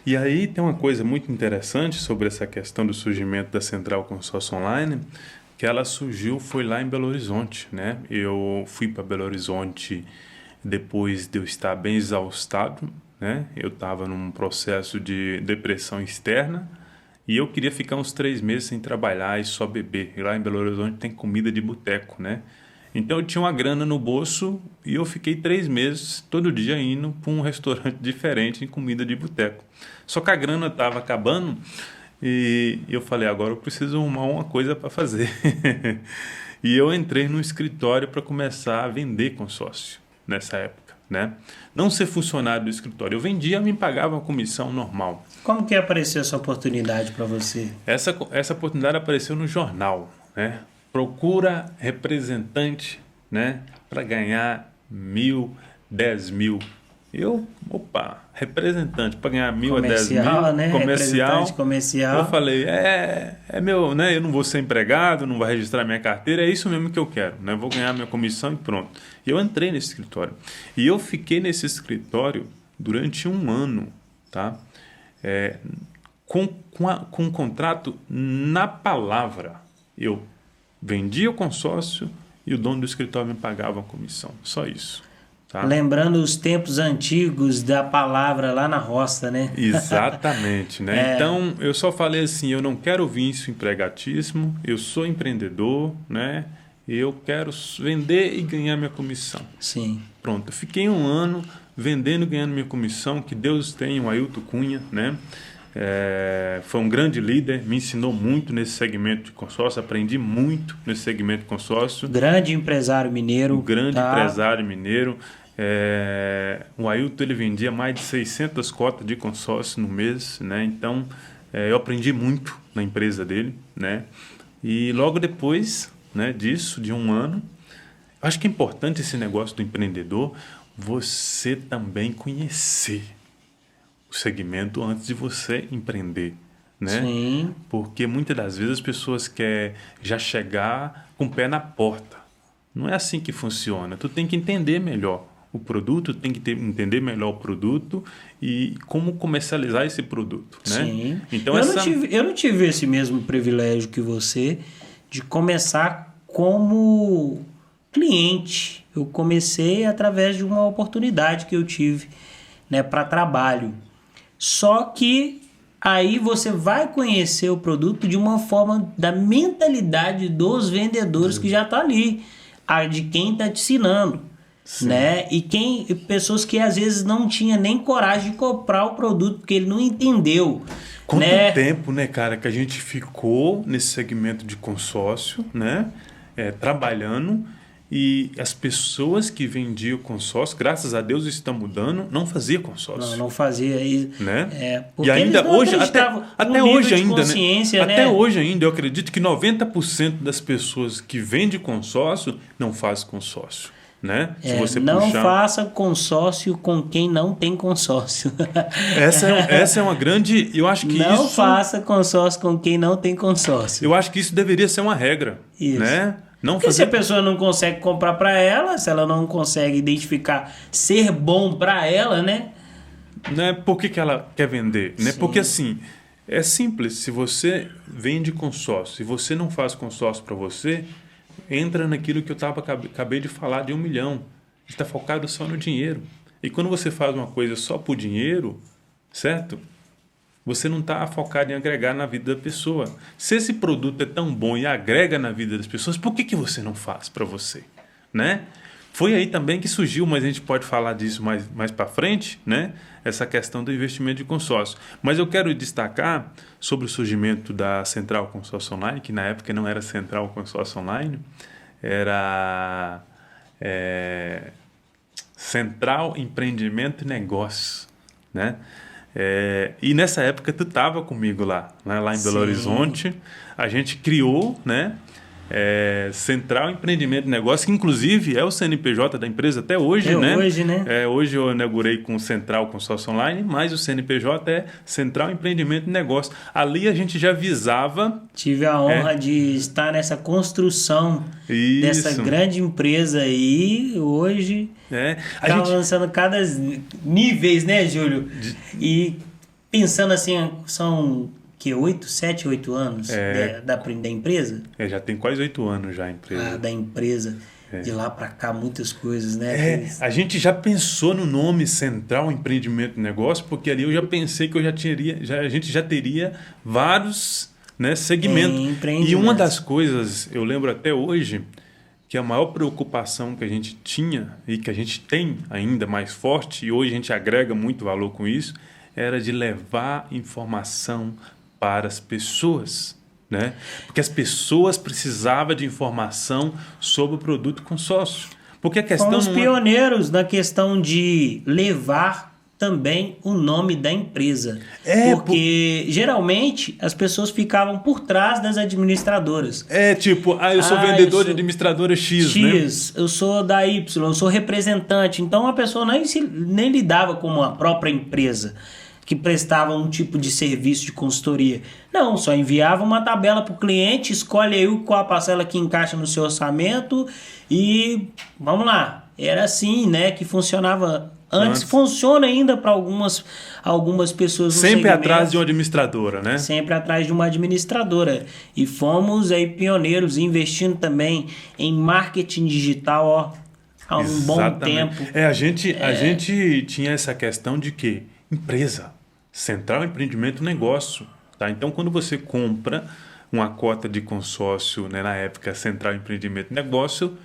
E aí tem uma coisa muito interessante sobre essa questão do surgimento da Central Consórcio Online, que ela surgiu, foi lá em Belo Horizonte, né? Eu fui para Belo Horizonte depois de eu estar bem exaustado, né? Eu estava num processo de depressão externa e eu queria ficar uns 3 meses sem trabalhar e só beber. E lá em Belo Horizonte tem comida de boteco, né? Então eu tinha uma grana no bolso e eu fiquei 3 meses todo dia indo para um restaurante diferente em comida de boteco. Só que a grana estava acabando e eu falei, agora eu preciso arrumar uma coisa para fazer. E eu entrei no escritório para começar a vender consórcio nessa época. Né? Não ser funcionário do escritório. Eu vendia, me pagava uma comissão normal. Como que apareceu essa oportunidade para você? Essa oportunidade apareceu no jornal, né? Procura representante, né, para ganhar 1.000, 10.000. Representante para ganhar 1.000 a 10.000, né? Comercial. Eu falei, meu, né? Eu não vou ser empregado, não vou registrar minha carteira, é isso mesmo que eu quero, né? Vou ganhar minha comissão e pronto. E eu entrei nesse escritório. E eu fiquei nesse escritório durante 1 ano, tá? Com um contrato na palavra. Eu vendia o consórcio e o dono do escritório me pagava a comissão. Só isso. Tá? Lembrando os tempos antigos da palavra lá na roça, né? Exatamente, né? Então, eu só falei assim, eu não quero vício empregatíssimo, eu sou empreendedor, né? Eu quero vender e ganhar minha comissão. Sim. Pronto, eu fiquei 1 ano vendendo e ganhando minha comissão, que Deus tenha, o Ailton Cunha, né? Foi um grande líder, me ensinou muito nesse segmento de consórcio, aprendi muito nesse segmento de consórcio. Grande empresário mineiro. Empresário mineiro. O Ailton, ele vendia mais de 600 cotas de consórcio no mês, né? Então eu aprendi muito na empresa dele, né? E logo depois, né, disso, de 1 ano, acho que é importante esse negócio do empreendedor, você também conhecer o segmento antes de você empreender, né? Sim. Porque muitas das vezes as pessoas querem já chegar com o pé na porta. Não é assim que funciona. Tu tem que entender melhor o produto, tem que entender melhor o produto e como comercializar esse produto, né? Sim. Então, eu não tive esse mesmo privilégio que você de começar como cliente. Eu comecei através de uma oportunidade que eu tive, né, para trabalho. Só que aí você vai conhecer o produto de uma forma da mentalidade dos vendedores que já está ali, a de quem está te ensinando. né? E pessoas que às vezes não tinha nem coragem de comprar o produto porque ele não entendeu. Quanto né? tempo, né, cara, que a gente ficou nesse segmento de consórcio, né, trabalhando, e as pessoas que vendiam consórcio, graças a Deus isso está mudando, não fazia consórcio. Não fazia, né? porque e ainda eles não hoje, até hoje ainda, consciência, né? Até hoje ainda, eu acredito que 90% das pessoas que vendem consórcio não fazem consórcio. Né? Se você não faça consórcio com quem não tem consórcio. Essa é uma grande... Eu acho que não faça consórcio com quem não tem consórcio. Eu acho que isso deveria ser uma regra. Isso. Né? Não porque se a pessoa não consegue comprar para ela, se ela não consegue identificar ser bom para ela, né? Por que ela quer vender? Né? Porque assim, é simples. Se você vende consórcio e você não faz consórcio para você... entra naquilo que eu acabei de falar de 1 milhão. Está focado só no dinheiro. E quando você faz uma coisa só por dinheiro, certo? Você não está focado em agregar na vida da pessoa. Se esse produto é tão bom e agrega na vida das pessoas, por que você não faz para você? Né? Foi aí também que surgiu, mas a gente pode falar disso mais para frente, né? Essa questão do investimento de consórcio. Mas eu quero destacar sobre o surgimento da Central Consórcio Online, que na época não era Central Consórcio Online, era Central Empreendimento e Negócio, né? E nessa época tu estava comigo lá em Belo Horizonte. A gente criou, né? Central Empreendimento e Negócio, que inclusive é o CNPJ da empresa até hoje, né? Hoje, né? Hoje eu inaugurei com Central Consórcio Online, mas o CNPJ é Central Empreendimento e Negócio. Ali a gente já visava... Tive a honra de estar nessa construção dessa grande empresa aí, hoje... Está lançando cada níveis, né, Júlio? E pensando assim, são... que 7, 8 anos da empresa? Já tem quase 8 anos já a empresa. Da empresa. De lá para cá, muitas coisas, né? A gente já pensou no nome Central Empreendimento e Negócio, porque ali eu já pensei que a gente já teria vários, né, segmentos. E uma das coisas, eu lembro até hoje, que a maior preocupação que a gente tinha e que a gente tem ainda mais forte, e hoje a gente agrega muito valor com isso, era de levar informação para as pessoas, né? Porque as pessoas precisavam de informação sobre o produto consórcio. Porque a questão Fomos pioneiros na questão de levar também o nome da empresa. Porque geralmente as pessoas ficavam por trás das administradoras. Eu sou vendedor de administradora X, né? Eu sou da Y, eu sou representante. Então a pessoa nem lidava como a própria empresa que prestava um tipo de serviço de consultoria. Não, só enviava uma tabela para o cliente, escolhe aí qual a parcela que encaixa no seu orçamento e vamos lá. Era assim, né, que funcionava antes. Funciona ainda para algumas pessoas no Sempre segmento. Atrás de uma administradora, né? Sempre atrás de uma administradora. E fomos aí pioneiros, investindo também em marketing digital, há um bom tempo. A gente tinha essa questão de que empresa, Central Empreendimento e Negócio. Tá? Então, quando você compra uma cota de consórcio, né, na época Central Empreendimento e Negócio,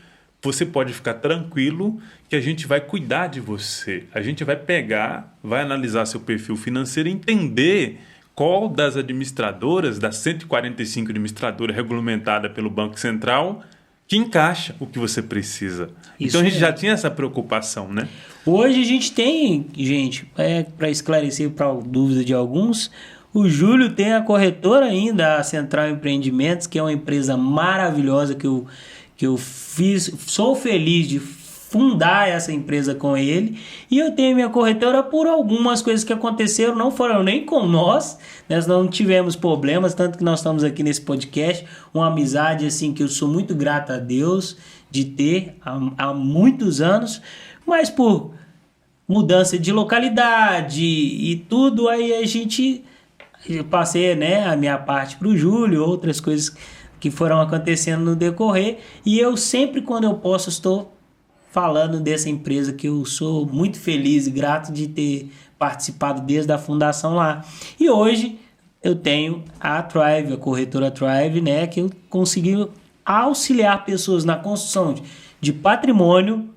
você pode ficar tranquilo que a gente vai cuidar de você. A gente vai pegar, vai analisar seu perfil financeiro e entender qual das administradoras, das 145 administradoras regulamentadas pelo Banco Central, que encaixa o que você precisa. Então a gente já tinha essa preocupação, né? Hoje a gente tem, para esclarecer para a dúvida de alguns, o Júlio tem a corretora ainda, a Central Empreendimentos, que é uma empresa maravilhosa que eu fiz, sou feliz de fundar essa empresa com ele, e eu tenho minha corretora por algumas coisas que aconteceram, não foram nem com nós não tivemos problemas, tanto que nós estamos aqui nesse podcast, uma amizade assim que eu sou muito grato a Deus de ter há muitos anos, mas por mudança de localidade e tudo, aí eu passei, né, a minha parte para o Júlio, outras coisas que foram acontecendo no decorrer, e eu sempre, quando eu posso, estou falando dessa empresa que eu sou muito feliz e grato de ter participado desde a fundação lá. E hoje eu tenho a Thrive, a corretora Thrive, né, que eu consegui auxiliar pessoas na construção de patrimônio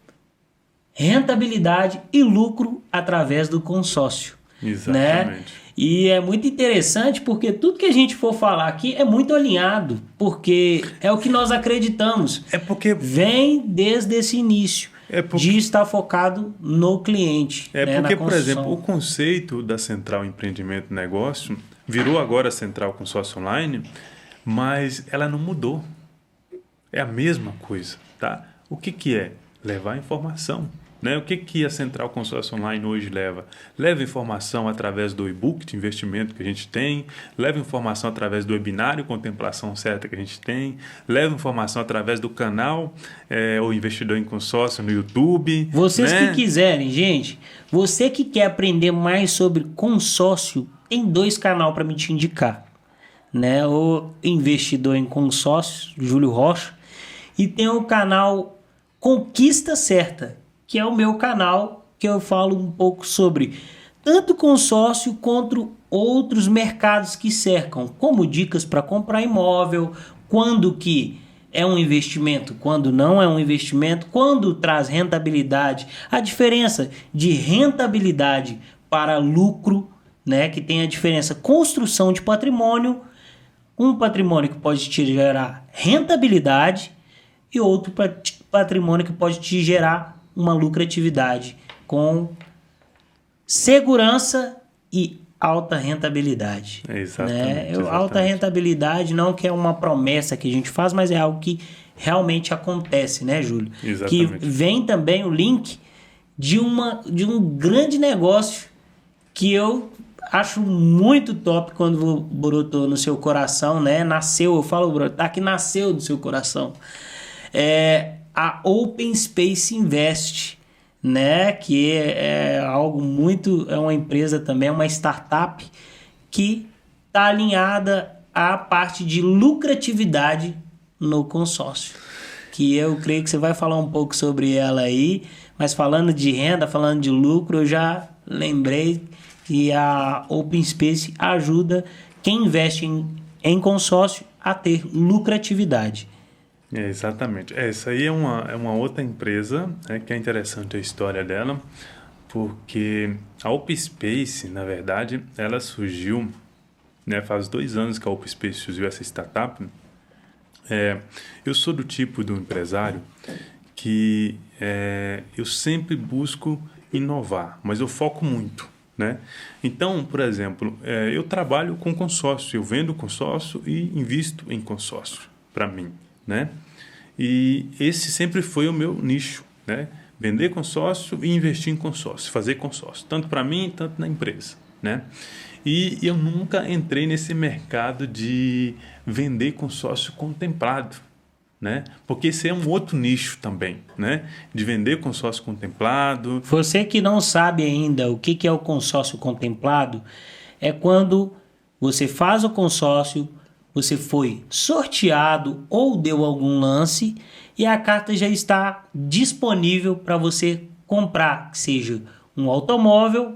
rentabilidade e lucro através do consórcio. Né? Exatamente. E é muito interessante porque tudo que a gente for falar aqui é muito alinhado, porque é o que nós acreditamos. É porque Vem desde esse início de estar focado no cliente. É né? porque, por exemplo, o conceito da Central Empreendimento e Negócio virou agora Central Consórcio Online, mas ela não mudou. É a mesma coisa, tá? O que é? Levar informação. Né? O que a Central Consórcio Online hoje leva? Leva informação através do e-book de investimento que a gente tem, leva informação através do webinário Contemplação Certa que a gente tem, leva informação através do canal O Investidor em Consórcio no YouTube. Vocês né? que quiserem, gente, você que quer aprender mais sobre consórcio, tem 2 canais para me te indicar. Né? O Investidor em Consórcio, Júlio Rocha, e tem o canal Conquista Certa, que é o meu canal, que eu falo um pouco sobre tanto consórcio quanto outros mercados que cercam, como dicas para comprar imóvel, quando que é um investimento, quando não é um investimento, quando traz rentabilidade, a diferença de rentabilidade para lucro, né, que tem a diferença construção de patrimônio, um patrimônio que pode te gerar rentabilidade e outro patrimônio que pode te gerar uma lucratividade com segurança e alta rentabilidade. Exatamente, né? Alta rentabilidade não que é uma promessa que a gente faz, mas é algo que realmente acontece, né, Júlio? Exatamente. Que vem também o link de um grande negócio que eu acho muito top quando brotou no seu coração, né? Nasceu, eu falo, brotar que nasceu do seu coração. A Open Space Invest, né? Que é algo muito, é uma empresa também, uma startup que está alinhada à parte de lucratividade no consórcio. Que eu creio que você vai falar um pouco sobre ela aí, mas falando de renda, falando de lucro, eu já lembrei que a Open Space ajuda quem investe em consórcio a ter lucratividade. Exatamente. Essa aí é uma outra empresa, que é interessante a história dela, porque a Open Space, na verdade, ela surgiu, né, faz 2 anos que a Open Space surgiu, essa startup. Eu sou do tipo do empresário que eu sempre busco inovar, mas eu foco muito. Né? Então, por exemplo, eu trabalho com consórcio, eu vendo consórcio e invisto em consórcio para mim. Né? E esse sempre foi o meu nicho, né? Vender consórcio e investir em consórcio, fazer consórcio, tanto para mim, tanto na empresa. Né? E eu nunca entrei nesse mercado de vender consórcio contemplado. Né? Porque esse é um outro nicho também, né? De vender consórcio contemplado. Você que não sabe ainda o que é o consórcio contemplado, é quando você faz o consórcio, você foi sorteado ou deu algum lance e a carta já está disponível para você comprar, que seja um automóvel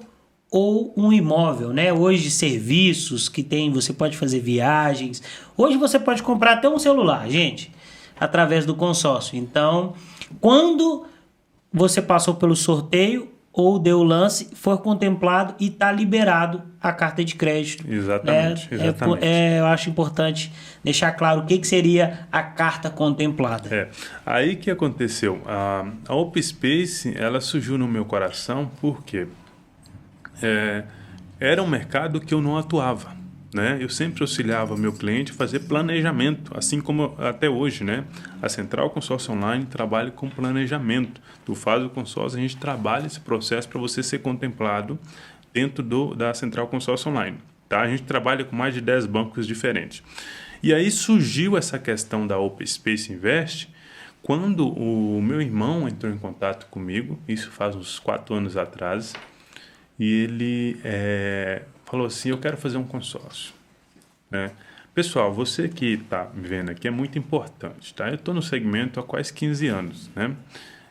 ou um imóvel, né? Hoje serviços que tem, você pode fazer viagens. Hoje você pode comprar até um celular, gente, através do consórcio. Então, quando você passou pelo sorteio ou deu o lance, for contemplado e está liberado a carta de crédito. Exatamente. Eu acho importante deixar claro o que seria a carta contemplada. Aí que aconteceu? A Open Space, ela surgiu no meu coração porque era um mercado que eu não atuava. Né? Eu sempre auxiliava o meu cliente a fazer planejamento, assim como até hoje, né? A Central Consórcio Online trabalha com planejamento. Tu faz o consórcio, a gente trabalha esse processo para você ser contemplado dentro da Central Consórcio Online. Tá? A gente trabalha com mais de 10 bancos diferentes. E aí surgiu essa questão da Open Space Invest quando o meu irmão entrou em contato comigo, isso faz uns 4 anos atrás, e ele falou assim, eu quero fazer um consórcio. Né? Pessoal, você que está me vendo aqui é muito importante. Tá? Eu estou no segmento há quase 15 anos. Né?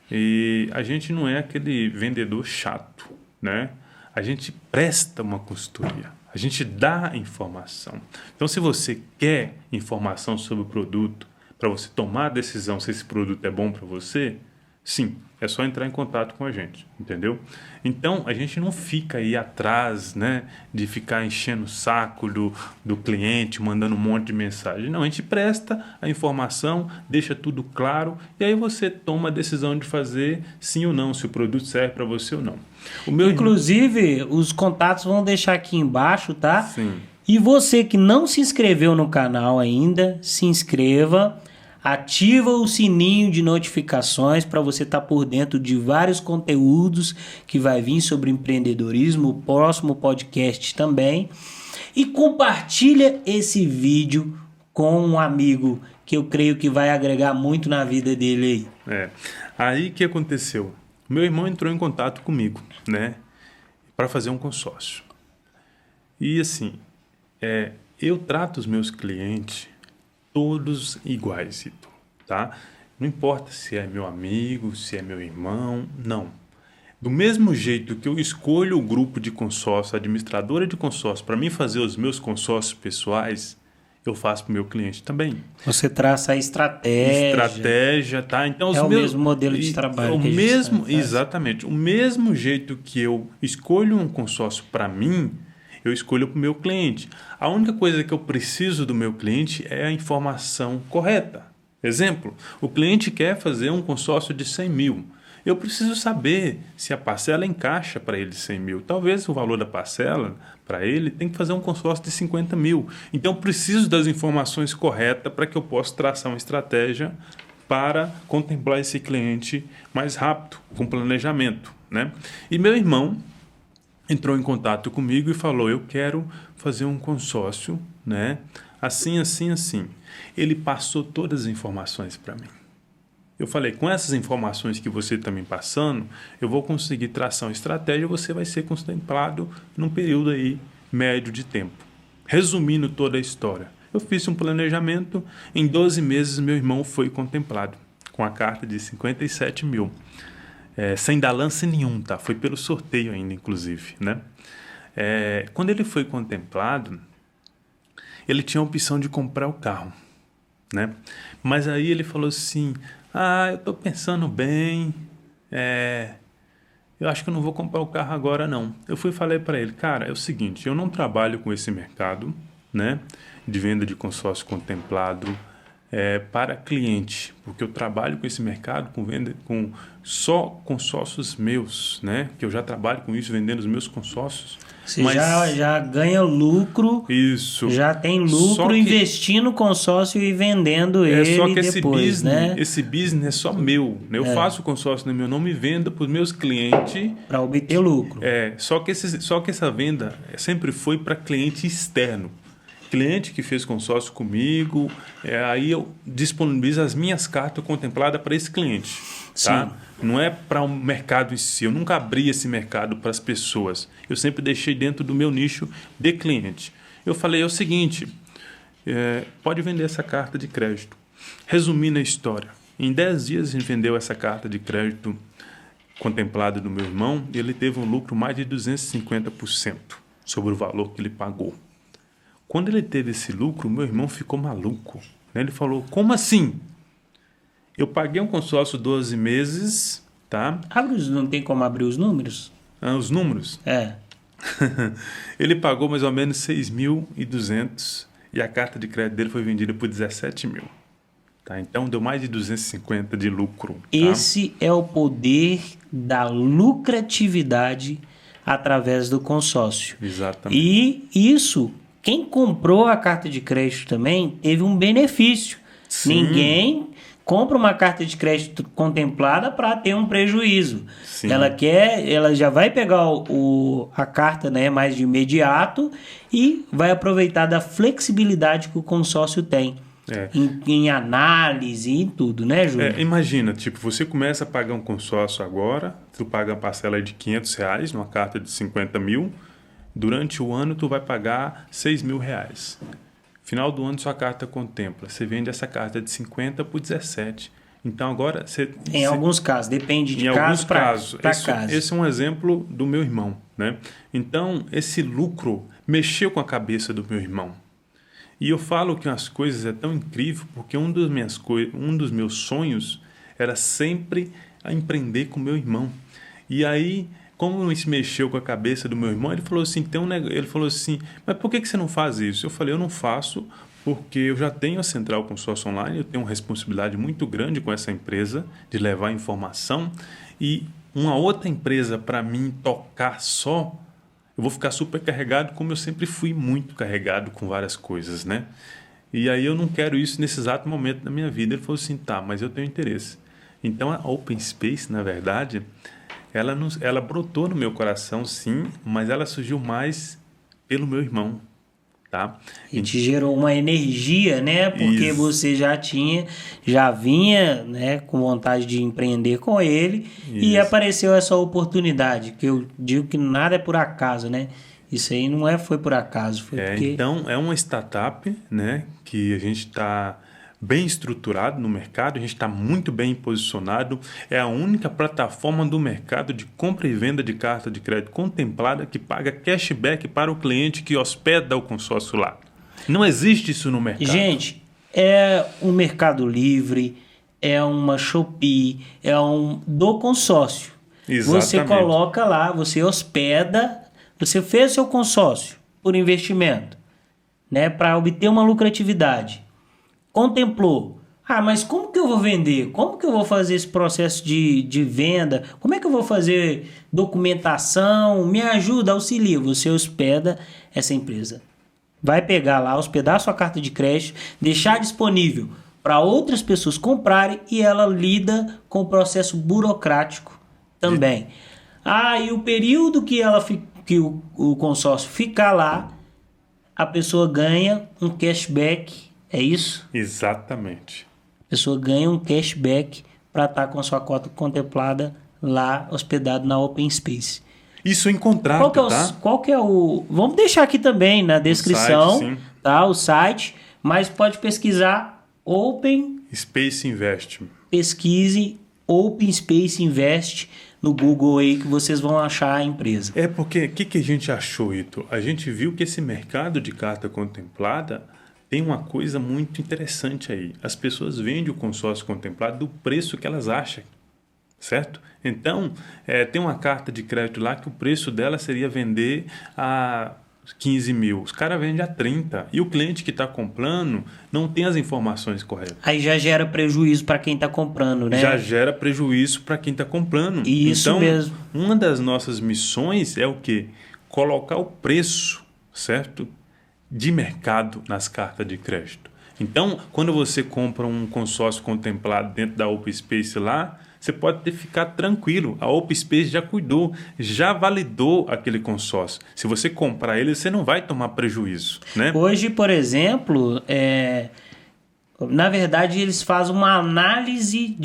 E a gente não é aquele vendedor chato. Né? A gente presta uma consultoria. A gente dá informação. Então, se você quer informação sobre o produto, para você tomar a decisão se esse produto é bom para você, Sim, é só entrar em contato com a gente, entendeu? Então, a gente não fica aí atrás, né, de ficar enchendo o saco do cliente, mandando um monte de mensagem. Não, a gente presta a informação, deixa tudo claro, e aí você toma a decisão de fazer sim ou não, se o produto serve para você ou não. Inclusive, os contatos vão deixar aqui embaixo, tá? Sim. E você que não se inscreveu no canal ainda, se inscreva. Ativa o sininho de notificações para você estar por dentro de vários conteúdos que vai vir sobre empreendedorismo, o próximo podcast também. E compartilha esse vídeo com um amigo que eu creio que vai agregar muito na vida dele aí. Aí o que aconteceu? Meu irmão entrou em contato comigo, né, para fazer um consórcio. E assim, eu trato os meus clientes todos iguais, tá? Não importa se é meu amigo, se é meu irmão, não. Do mesmo jeito que eu escolho o grupo de consórcio, a administradora de consórcio, para mim fazer os meus consórcios pessoais, eu faço para o meu cliente também. Você traça a estratégia. Tá? Então, o mesmo modelo de trabalho. Exatamente. O mesmo jeito que eu escolho um consórcio para mim, eu escolho para o meu cliente. A única coisa que eu preciso do meu cliente é a informação correta. Exemplo, o cliente quer fazer um consórcio de 100 mil. Eu preciso saber se a parcela encaixa para ele 100 mil. Talvez o valor da parcela, para ele, tem que fazer um consórcio de 50 mil. Então, eu preciso das informações corretas para que eu possa traçar uma estratégia para contemplar esse cliente mais rápido, com planejamento, né? E meu irmão entrou em contato comigo e falou, eu quero fazer um consórcio, né? Assim, assim, assim. Ele passou todas as informações para mim. Eu falei, com essas informações que você está me passando, eu vou conseguir traçar uma estratégia e você vai ser contemplado num período aí médio de tempo. Resumindo toda a história, eu fiz um planejamento, em 12 meses meu irmão foi contemplado com a carta de 57 mil. Sem dar lance nenhum, tá? Foi pelo sorteio ainda, inclusive, né? Quando ele foi contemplado, ele tinha a opção de comprar o carro, né? Mas aí ele falou assim, eu tô pensando bem, eu acho que eu não vou comprar o carro agora não. Eu fui e falei para ele, cara, é o seguinte, eu não trabalho com esse mercado, né? De venda de consórcio contemplado, para cliente, porque eu trabalho com esse mercado com só consórcios meus, né? Que eu já trabalho com isso, vendendo os meus consórcios. Você já ganha lucro, isso. Já tem lucro investindo no consórcio e vendendo ele só que depois, né? Esse business é só meu, né? Eu faço o consórcio no meu nome e vendo para os meus clientes. Para obter lucro. Só que essa venda sempre foi para cliente externo. Cliente que fez consórcio comigo, aí eu disponibilizo as minhas cartas contempladas para esse cliente. Tá? Sim. Não é para o mercado em si. Eu nunca abri esse mercado para as pessoas. Eu sempre deixei dentro do meu nicho de cliente. Eu falei, é o seguinte, pode vender essa carta de crédito. Resumindo a história, em 10 dias a gente vendeu essa carta de crédito contemplada do meu irmão e ele teve um lucro mais de 250% sobre o valor que ele pagou. Quando ele teve esse lucro, meu irmão ficou maluco. Né? Ele falou, como assim? Eu paguei um consórcio 12 meses, tá? Não tem como abrir os números? Os números? Ele pagou mais ou menos 6.200 e a carta de crédito dele foi vendida por 17 mil. Tá? Então, deu mais de 250 de lucro. Tá? Esse é o poder da lucratividade através do consórcio. Exatamente. E isso, quem comprou a carta de crédito também teve um benefício. Sim. Ninguém compra uma carta de crédito contemplada para ter um prejuízo. Sim. Ela já vai pegar a carta, né, mais de imediato e vai aproveitar da flexibilidade que o consórcio tem. Em análise e em tudo, né, Júlio? Imagina, você começa a pagar um consórcio agora, tu paga uma parcela de R$500 numa carta de 50 mil, durante o ano tu vai pagar R$6.000. Final do ano sua carta contempla, você vende essa carta de 50 por 17. Então agora Em alguns casos, depende de caso para caso. Esse é um exemplo do meu irmão, né? Então esse lucro mexeu com a cabeça do meu irmão. E eu falo que as coisas é tão incrível porque um dos meus sonhos era sempre a empreender com meu irmão. E aí, como isso mexeu com a cabeça do meu irmão, ele falou assim, ele falou assim, mas por que você não faz isso? Eu falei, eu não faço porque eu já tenho a Central Consórcio Online, eu tenho uma responsabilidade muito grande com essa empresa de levar informação, e uma outra empresa para mim tocar só, eu vou ficar super carregado, como eu sempre fui muito carregado com várias coisas, né? E aí eu não quero isso nesse exato momento da minha vida. Ele falou assim, tá, mas eu tenho interesse. Então a Open Space, na verdade, ela brotou no meu coração, sim, mas ela surgiu mais pelo meu irmão. Tá? E te gerou uma energia, né? Porque você já vinha, né, com vontade de empreender com ele. E apareceu essa oportunidade, que eu digo que nada é por acaso, né? Isso aí não foi por acaso, foi porque... Então, é uma startup, né, que a gente está bem estruturado no mercado, a gente está muito bem posicionado, é a única plataforma do mercado de compra e venda de carta de crédito contemplada que paga cashback para o cliente que hospeda o consórcio lá. Não existe isso no mercado. Gente, é um Mercado Livre, é uma Shopee, do consórcio. Exatamente. Você coloca lá, você hospeda, você fez seu consórcio por investimento, né, para obter uma lucratividade. Contemplou. Mas como que eu vou vender? Como que eu vou fazer esse processo de venda? Como é que eu vou fazer documentação? Me ajuda, auxilia. Você hospeda essa empresa. Vai pegar lá, hospedar sua carta de crédito, deixar disponível para outras pessoas comprarem e ela lida com o processo burocrático também. E o período que o consórcio ficar lá, a pessoa ganha um cashback. É isso? Exatamente. A pessoa ganha um cashback para estar com a sua cota contemplada lá, hospedado na Open Space. Isso em contrato, tá? Qual que é o... Vamos deixar aqui também na descrição, site, tá? O site, mas pode pesquisar Open... Space Invest. Pesquise Open Space Invest no Google aí que vocês vão achar a empresa. É porque, o que a gente achou, Ito? A gente viu que esse mercado de carta contemplada tem uma coisa muito interessante aí. As pessoas vendem o consórcio contemplado do preço que elas acham, certo? Então, tem uma carta de crédito lá que o preço dela seria vender a 15 mil. Os caras vendem a 30. E o cliente que está comprando não tem as informações corretas. Aí já gera prejuízo para quem está comprando, né? Já gera prejuízo para quem está comprando. Isso então, mesmo. Uma das nossas missões é o quê? Colocar o preço, certo? De mercado nas cartas de crédito. Então, quando você compra um consórcio contemplado dentro da Open Space lá, você pode ficar tranquilo. A Open Space já cuidou, já validou aquele consórcio. Se você comprar ele, você não vai tomar prejuízo, né? Hoje, por exemplo, na verdade, eles fazem uma análise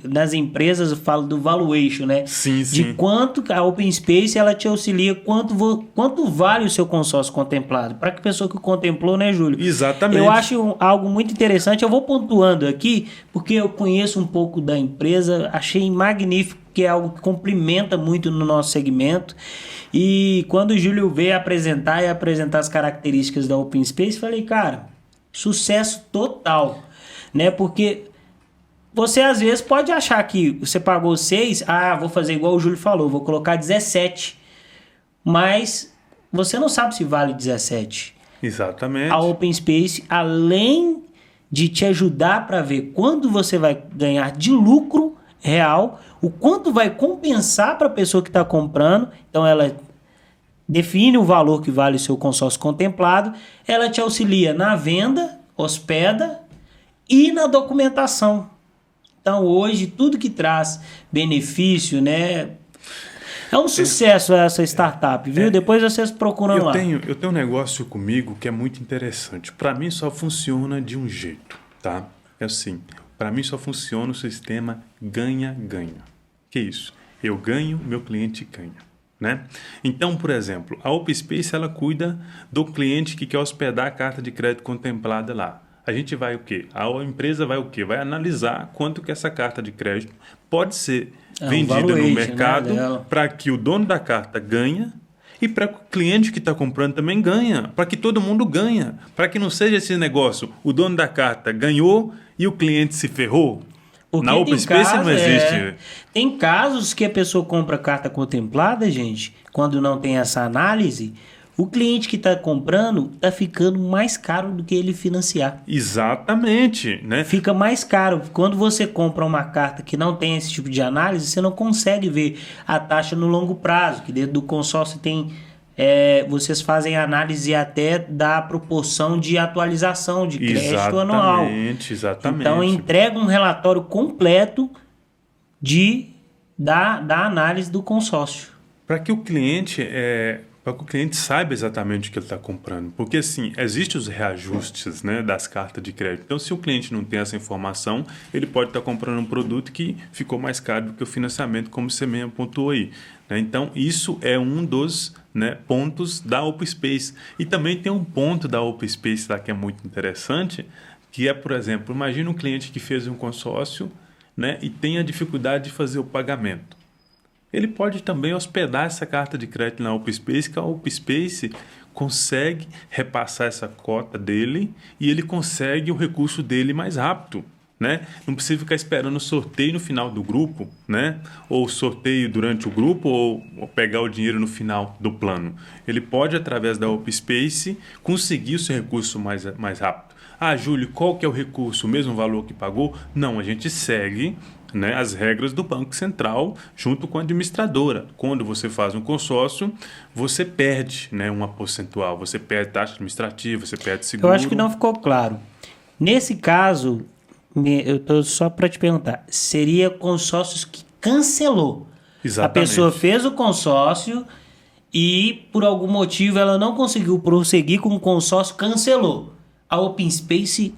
das empresas, eu falo do valuation, né? Sim. De quanto a Open Space ela te auxilia, quanto vale o seu consórcio contemplado. Para que pessoa que contemplou, né, Júlio? Exatamente. Eu acho algo muito interessante. Eu vou pontuando aqui, porque eu conheço um pouco da empresa, achei magnífico, que é algo que complementa muito no nosso segmento. E quando o Júlio veio apresentar as características da Open Space, falei, cara, sucesso total, né? Porque você às vezes pode achar que você pagou 6, vou fazer igual o Júlio falou, vou colocar 17. Mas você não sabe se vale 17. Exatamente. A Open Space, além de te ajudar para ver quanto você vai ganhar de lucro real, o quanto vai compensar para a pessoa que está comprando, então ela define o valor que vale o seu consórcio contemplado, ela te auxilia na venda, hospeda e na documentação. Então, hoje, tudo que traz benefício, né? É um sucesso essa startup, viu? Depois vocês procuram lá. Eu tenho um negócio comigo que é muito interessante. Para mim, só funciona de um jeito, tá? É assim, para mim só funciona o sistema ganha-ganha. Que isso? Eu ganho, meu cliente ganha. Né? Então, por exemplo, a Open Space ela cuida do cliente que quer hospedar a carta de crédito contemplada lá. A gente vai o quê? A empresa vai o quê? Vai analisar quanto que essa carta de crédito pode ser vendida no mercado, né, para que o dono da carta ganhe e para que o cliente que está comprando também ganha, para que todo mundo ganha, para que não seja esse negócio, o dono da carta ganhou e o cliente se ferrou. Porque Na Open Space não existe. Tem casos que a pessoa compra carta contemplada, gente, quando não tem essa análise, o cliente que está comprando está ficando mais caro do que ele financiar. Exatamente, né? Fica mais caro. Quando você compra uma carta que não tem esse tipo de análise, você não consegue ver a taxa no longo prazo, que dentro do consórcio tem... vocês fazem análise até da proporção de atualização de crédito anual. Exatamente. Então, entrega um relatório completo da análise do consórcio. Para que o cliente saiba exatamente o que ele está comprando. Porque, assim, existem os reajustes, né, das cartas de crédito. Então, se o cliente não tem essa informação, ele pode estar comprando um produto que ficou mais caro do que o financiamento, como você mesmo pontuou aí. Né? Então, isso é um dos, né, pontos da Open Space. E também tem um ponto da Open Space lá que é muito interessante, que é, por exemplo, imagina um cliente que fez um consórcio, né, e tem a dificuldade de fazer o pagamento. Ele pode também hospedar essa carta de crédito na Open Space, que a Open Space consegue repassar essa cota dele e ele consegue o recurso dele mais rápido. Né? Não precisa ficar esperando o sorteio no final do grupo, né? Ou sorteio durante o grupo, ou pegar o dinheiro no final do plano. Ele pode, através da Open Space, conseguir o seu recurso mais rápido. Ah, Júlio, qual que é o recurso? O mesmo valor que pagou? Não, a gente segue, né, as regras do Banco Central junto com a administradora. Quando você faz um consórcio, você perde, né, uma percentual. Você perde taxa administrativa, você perde seguro. Eu acho que não ficou claro. Nesse caso, eu estou só para te perguntar, seria consórcios que cancelou. Exatamente. A pessoa fez o consórcio e, por algum motivo, ela não conseguiu prosseguir com o consórcio, cancelou. A Open Space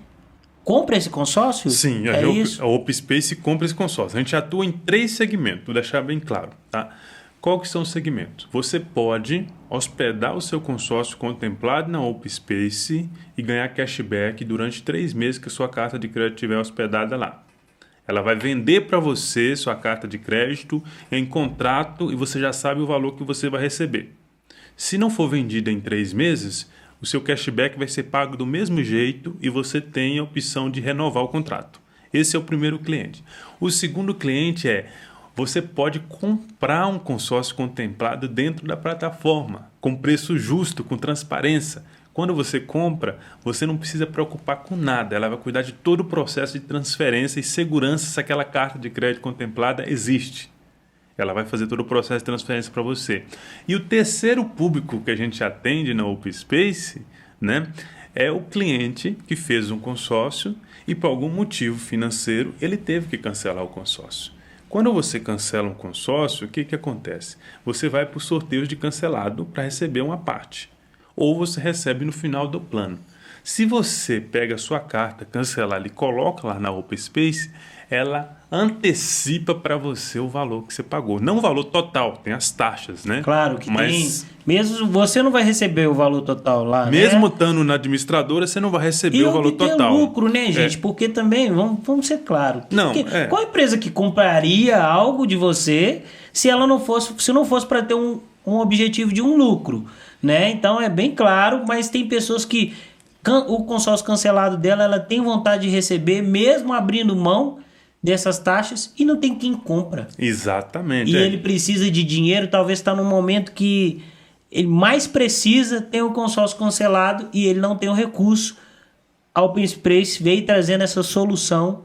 compra esse consórcio? Sim, isso? A Open Space compra esse consórcio. A gente atua em 3 segmentos, vou deixar bem claro. Tá? Qual que são os segmentos? Você pode hospedar o seu consórcio contemplado na Open Space e ganhar cashback durante 3 meses que a sua carta de crédito estiver hospedada lá. Ela vai vender para você sua carta de crédito em contrato e você já sabe o valor que você vai receber. Se não for vendida em 3 meses, o seu cashback vai ser pago do mesmo jeito e você tem a opção de renovar o contrato. Esse é o primeiro cliente. O segundo cliente você pode comprar um consórcio contemplado dentro da plataforma, com preço justo, com transparência. Quando você compra, você não precisa preocupar com nada. Ela vai cuidar de todo o processo de transferência e segurança se aquela carta de crédito contemplada existe. Ela vai fazer todo o processo de transferência para você. E o terceiro público que a gente atende na Open Space, né, é o cliente que fez um consórcio e por algum motivo financeiro ele teve que cancelar o consórcio. Quando você cancela um consórcio, o que acontece? Você vai para os sorteios de cancelado para receber uma parte. Ou você recebe no final do plano. Se você pega a sua carta cancelada e coloca lá na Open Space, ela antecipa para você o valor que você pagou. Não o valor total, tem as taxas, né? Claro que tem. Mesmo você não vai receber o valor total lá, mesmo né? estando na administradora, você não vai receber o valor total. E tem lucro, né, gente? Porque também, vamos ser claros. Não, qual empresa que compraria algo de você se não fosse para ter um objetivo de um lucro, né? Então é bem claro, mas tem pessoas que o consórcio cancelado dela, ela tem vontade de receber, mesmo abrindo mão dessas taxas, e não tem quem compra. Exatamente. E ele precisa de dinheiro, talvez está num momento que ele mais precisa, tem o consórcio cancelado e ele não tem o recurso. A Open Space veio trazendo essa solução,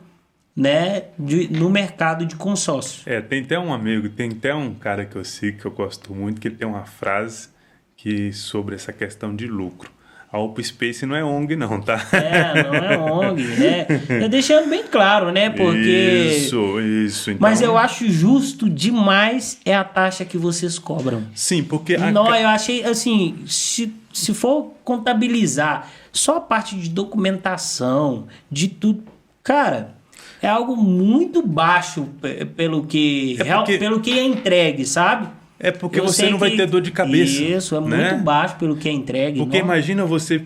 né, no mercado de consórcio. Tem até um amigo, tem até um cara que eu sigo, que eu gosto muito, que ele tem uma frase sobre essa questão de lucro. A Open Space não é ONG não, tá? Não é ONG, né? Deixando bem claro, né? Porque... Isso. Então... Mas eu acho justo demais a taxa que vocês cobram. Sim, porque... Não, eu achei, assim, se for contabilizar só a parte de documentação, de tudo, cara, é algo muito baixo pelo que é entregue, sabe? É porque você não vai ter dor de cabeça. Isso, muito baixo pelo que é entregue. Porque imagina você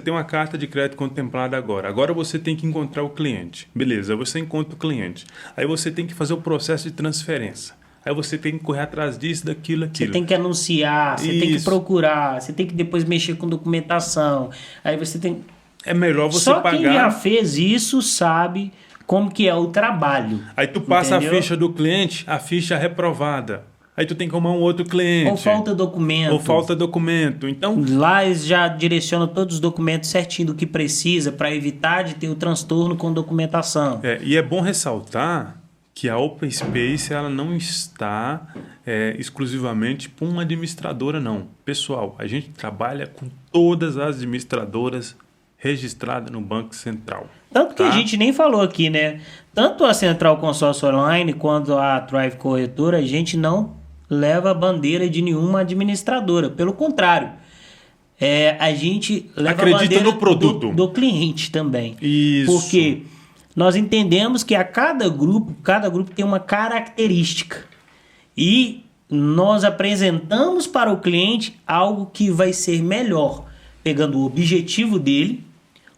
tem uma carta de crédito contemplada agora. Agora você tem que encontrar o cliente. Beleza, você encontra o cliente. Aí você tem que fazer o processo de transferência. Aí você tem que correr atrás disso, daquilo. Você tem que anunciar, você tem que procurar, você tem que depois mexer com documentação. Aí você tem... É melhor você pagar... Só quem já fez isso sabe como que é o trabalho. Aí tu passa entendeu? a ficha do cliente, a ficha reprovada. Aí tu tem que arrumar um outro cliente. Ou falta documento. Ou falta documento. Então, lá eles já direcionam todos os documentos certinho do que precisa para evitar de ter o transtorno com documentação. e é bom ressaltar que a Open Space ela não está exclusivamente para uma administradora, não. Pessoal, a gente trabalha com todas as administradoras registradas no Banco Central. Tanto que a gente nem falou aqui, né? Tanto a Central Consórcio Online quanto a Thrive Corretora, a gente não leva a bandeira de nenhuma administradora. Pelo contrário, a gente leva Acredita a bandeira no produto. do cliente também. Isso. Porque nós entendemos que cada grupo tem uma característica. E nós apresentamos para o cliente algo que vai ser melhor, pegando o objetivo dele,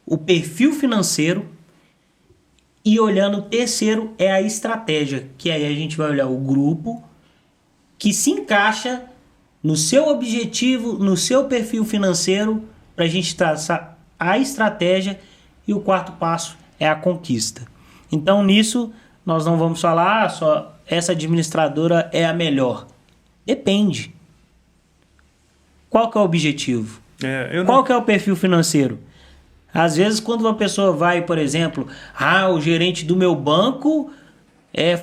o perfil financeiro e olhando o terceiro é a estratégia, que aí a gente vai olhar o grupo que se encaixa no seu objetivo, no seu perfil financeiro, para a gente traçar a estratégia, e o quarto passo é a conquista. Então nisso nós não vamos falar só essa administradora é a melhor. Depende. Qual que é o objetivo? Qual que é o perfil financeiro? Às vezes quando uma pessoa vai, por exemplo, o gerente do meu banco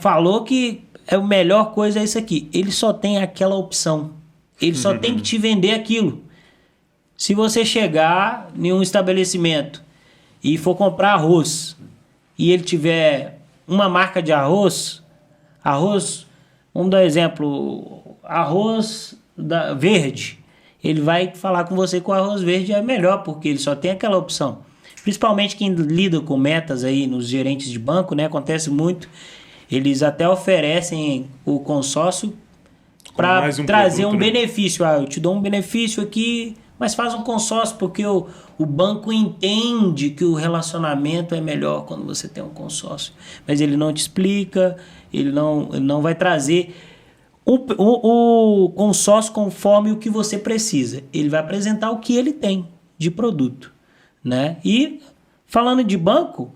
falou que a melhor coisa é isso aqui. Ele só tem aquela opção. Ele só tem que te vender aquilo. Se você chegar em um estabelecimento e for comprar arroz e ele tiver uma marca de arroz, vamos dar um exemplo, arroz verde, ele vai falar com você que o arroz verde é melhor, porque ele só tem aquela opção. Principalmente quem lida com metas aí nos gerentes de banco, né? Acontece muito. Eles até oferecem o consórcio para trazer produto, um benefício. Eu te dou um benefício aqui, mas faz um consórcio, porque o banco entende que o relacionamento é melhor quando você tem um consórcio. Mas ele não te explica, ele não vai trazer o consórcio conforme o que você precisa. Ele vai apresentar o que ele tem de produto, né? E falando de banco,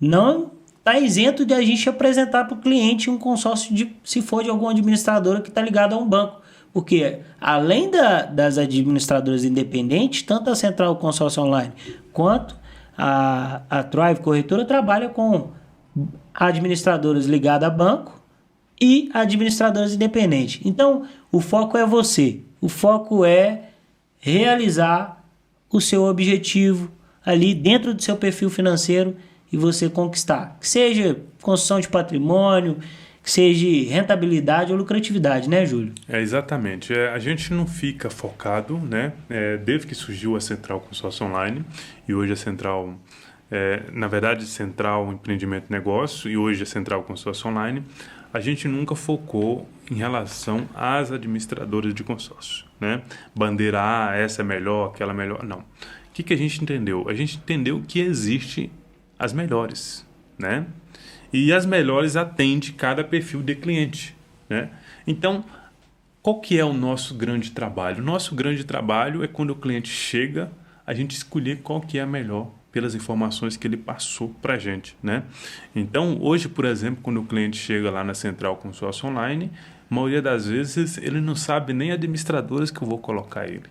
não está isento de a gente apresentar para o cliente um consórcio se for de alguma administradora que está ligada a um banco. Porque além das administradoras independentes, tanto a Central Consórcio Online quanto a Thrive Corretora trabalha com administradoras ligadas a banco e administradoras independentes. Então, o foco é você. O foco é realizar o seu objetivo ali dentro do seu perfil financeiro e você conquistar. Que seja construção de patrimônio, que seja rentabilidade ou lucratividade, né, Júlio? Exatamente. A gente não fica focado, né? Desde que surgiu a Central Consórcio Online, e hoje a Central, na verdade, Central Empreendimento e Negócio, e hoje a Central Consórcio Online, a gente nunca focou em relação às administradoras de consórcio, né? Bandeirar, essa é melhor, aquela é melhor. Não. O que a gente entendeu? A gente entendeu que existe as melhores, né? E as melhores atendem cada perfil de cliente, né? Então, qual que é o nosso grande trabalho? O nosso grande trabalho é quando o cliente chega, a gente escolher qual que é a melhor pelas informações que ele passou para a gente, né? Então, hoje, por exemplo, quando o cliente chega lá na Central Consórcio Online, a maioria das vezes ele não sabe nem administradoras que eu vou colocar ele.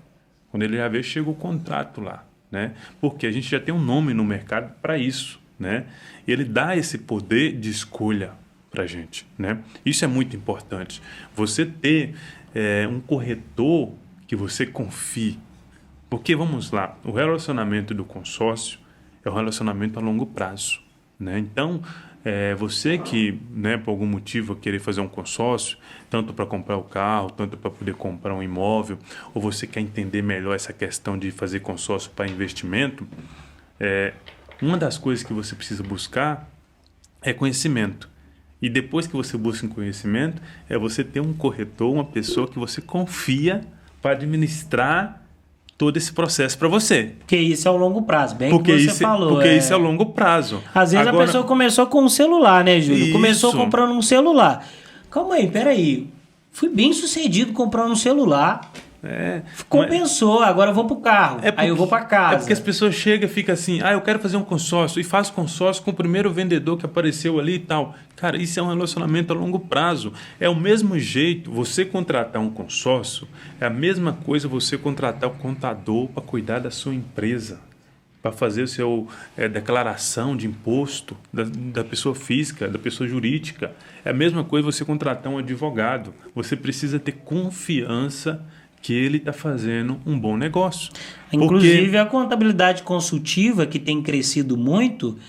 Quando ele já vê, chega o contrato lá, né? Porque a gente já tem um nome no mercado para isso, né? Ele dá esse poder de escolha para a gente, né? Isso é muito importante. Você ter um corretor que você confie. Porque, vamos lá, o relacionamento do consórcio é um relacionamento a longo prazo, né? Então, você que, né, por algum motivo querer fazer um consórcio, tanto para comprar o carro, tanto para poder comprar um imóvel, ou você quer entender melhor essa questão de fazer consórcio para investimento, uma das coisas que você precisa buscar é conhecimento. E depois que você busca um conhecimento, é você ter um corretor, uma pessoa que você confia para administrar todo esse processo para você. Porque isso é o longo prazo, bem que você falou. Porque isso é o longo prazo. Às vezes a pessoa começou com um celular, né, Júlio? Isso. Começou comprando um celular. Calma aí, peraí. Fui bem sucedido comprando um celular. Compensou, agora eu vou pro carro, aí eu vou pra casa. É porque as pessoas chegam e ficam assim, eu quero fazer um consórcio, e faz consórcio com o primeiro vendedor que apareceu ali e tal. Cara, isso é um relacionamento a longo prazo. É o mesmo jeito, você contratar um consórcio, é a mesma coisa você contratar um contador para cuidar da sua empresa, para fazer o seu declaração de imposto da pessoa física, da pessoa jurídica. É a mesma coisa você contratar um advogado. Você precisa ter confiança que ele está fazendo um bom negócio. Inclusive, a contabilidade consultiva, que tem crescido muito,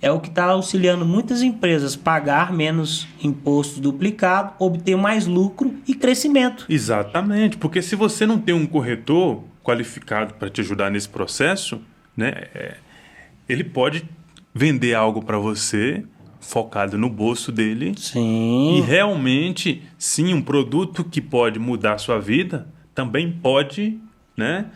é o que está auxiliando muitas empresas a pagar menos imposto duplicado, obter mais lucro e crescimento. Exatamente, porque se você não tem um corretor qualificado para te ajudar nesse processo, né, ele pode vender algo para você focado no bolso dele. Sim. E realmente, sim, um produto que pode mudar a sua vida também pode, né,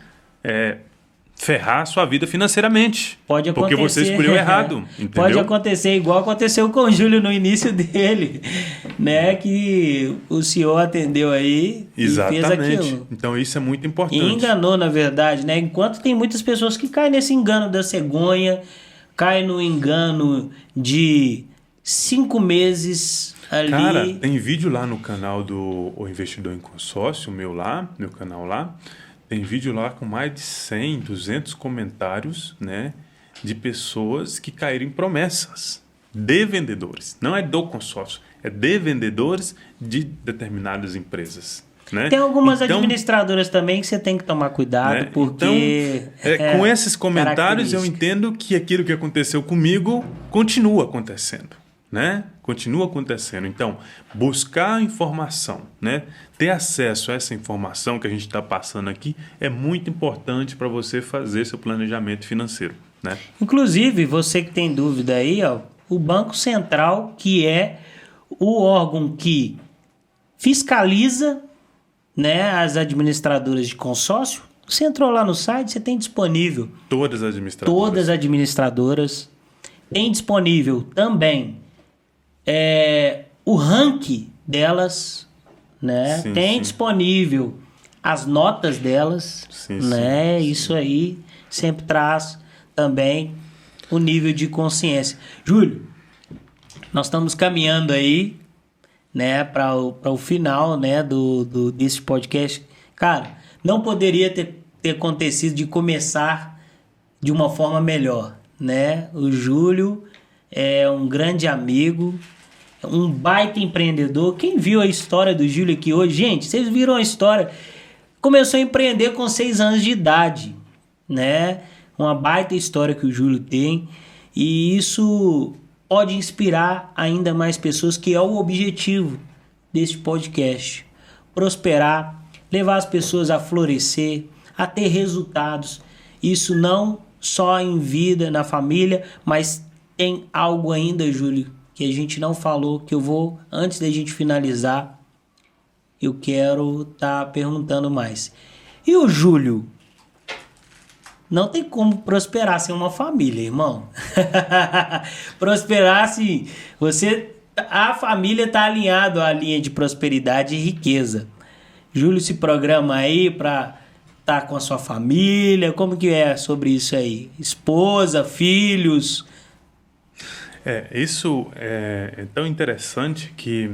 ferrar a sua vida financeiramente. Pode acontecer. Porque você escolheu errado, entendeu? Pode acontecer igual aconteceu com o Júlio no início dele, né? Que o senhor atendeu aí. Exatamente. E fez aquilo. Então isso é muito importante. E enganou, na verdade, né? Enquanto tem muitas pessoas que caem nesse engano da cegonha, caem no engano de 5 meses ali. Cara, tem vídeo lá no canal do O Investidor em Consórcio, meu canal lá. Tem vídeo lá com mais de 100, 200 comentários, né, de pessoas que caíram em promessas de vendedores. Não é do consórcio, é de vendedores de determinadas empresas. Né? Tem algumas administradoras também que você tem que tomar cuidado, né? Porque... Então, com esses comentários eu entendo que aquilo que aconteceu comigo continua acontecendo. Né? Continua acontecendo. Então, buscar informação, né? Ter acesso a essa informação que a gente está passando aqui é muito importante para você fazer seu planejamento financeiro, né? Inclusive, você que tem dúvida aí, o Banco Central, que é o órgão que fiscaliza, né, as administradoras de consórcio, você entrou lá no site, você tem disponível. Todas as administradoras. Todas as administradoras. Tem disponível também o ranking delas, né? Sim, tem sim. disponível as notas delas, sim, né? Sim. Isso aí sempre traz também o nível de consciência. Júlio, nós estamos caminhando aí, né, para o final, né, desse podcast. Cara, não poderia ter acontecido de começar de uma forma melhor, né? O Júlio é um grande amigo, um baita empreendedor. Quem viu a história do Júlio aqui hoje? Gente, vocês viram a história? Começou a empreender com 6 anos de idade, né? Uma baita história que o Júlio tem. E isso pode inspirar ainda mais pessoas, que é o objetivo desse podcast. Prosperar, levar as pessoas a florescer, a ter resultados. Isso não só em vida, na família, mas tem algo ainda, Júlio, que a gente não falou, que eu vou, antes da gente finalizar, eu quero estar perguntando mais. E o Júlio? Não tem como prosperar sem uma família, irmão. Prosperar, assim, a família está alinhado à linha de prosperidade e riqueza. Júlio se programa aí para estar com a sua família. Como que é sobre isso aí? Esposa, filhos? Isso é tão interessante que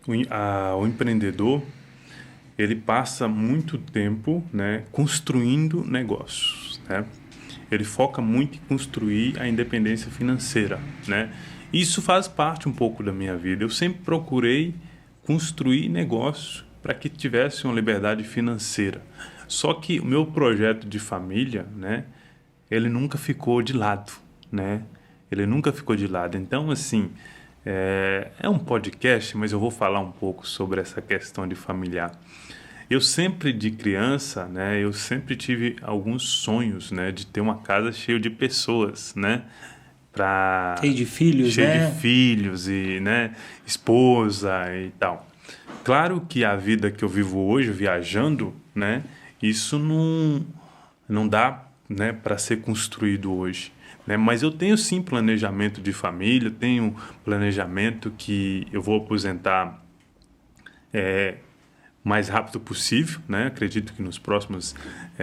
o empreendedor, ele passa muito tempo, né, construindo negócios, né? Ele foca muito em construir a independência financeira, né? Isso faz parte um pouco da minha vida. Eu sempre procurei construir negócios para que tivesse uma liberdade financeira. Só que o meu projeto de família, né, ele nunca ficou de lado, né? Ele nunca ficou de lado. Então, assim, é um podcast, mas eu vou falar um pouco sobre essa questão de familiar. Eu sempre, de criança, né, eu sempre tive alguns sonhos, né, de ter uma casa cheia de pessoas, né? Cheio de filhos, cheio né? de filhos e, né, esposa e tal. Claro que a vida que eu vivo hoje, viajando, né, isso não dá, né, para ser construído hoje. Né? Mas eu tenho sim planejamento de família, tenho planejamento que eu vou aposentar mais rápido possível, né? Acredito que nos próximos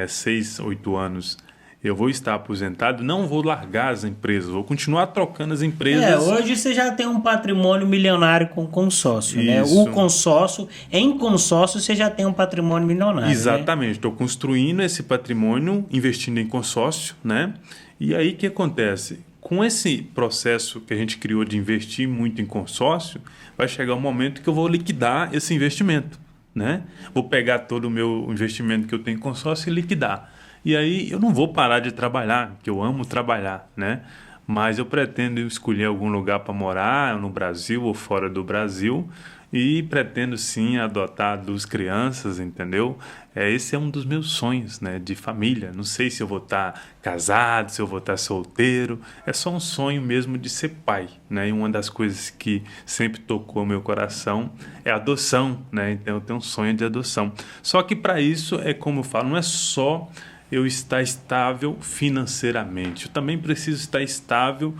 6, 8 anos eu vou estar aposentado, não vou largar as empresas, vou continuar trocando as empresas. Hoje você já tem um patrimônio milionário com consórcio, né? Isso. O consórcio, em consórcio você já tem um patrimônio milionário. Exatamente, estou construindo esse patrimônio, investindo em consórcio, né? E aí o que acontece? Com esse processo que a gente criou de investir muito em consórcio, vai chegar um momento que eu vou liquidar esse investimento, né? Vou pegar todo o meu investimento que eu tenho em consórcio e liquidar. E aí eu não vou parar de trabalhar, porque eu amo trabalhar, né? Mas eu pretendo escolher algum lugar para morar, no Brasil ou fora do Brasil, e pretendo sim adotar 2 crianças, entendeu? Esse é um dos meus sonhos, né, de família. Não sei se eu vou estar casado, se eu vou estar solteiro. É só um sonho mesmo de ser pai, né? E uma das coisas que sempre tocou meu coração é a adoção, né? Então eu tenho um sonho de adoção. Só que para isso, como eu falo, não é só eu estar estável financeiramente. Eu também preciso estar estável,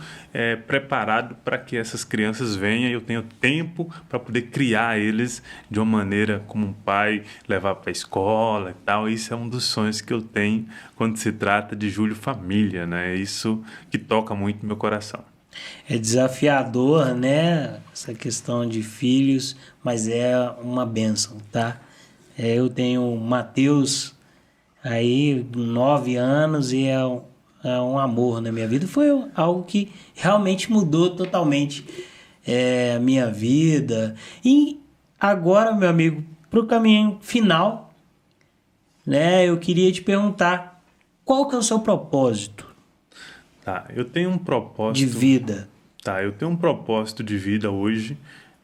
preparado para que essas crianças venham e eu tenha tempo para poder criar eles de uma maneira como um pai, levar para a escola e tal. Isso é um dos sonhos que eu tenho quando se trata de Júlio Família, né? É isso que toca muito meu coração. É desafiador, né? Essa questão de filhos, mas é uma bênção, tá? Eu tenho o Matheus aí 9 anos e é um amor na minha vida. Foi algo que realmente mudou totalmente a minha vida. E agora, meu amigo, para o caminho final, né, eu queria te perguntar qual que é o seu propósito? Tá, eu tenho um propósito de vida. Tá, eu tenho um propósito de vida hoje,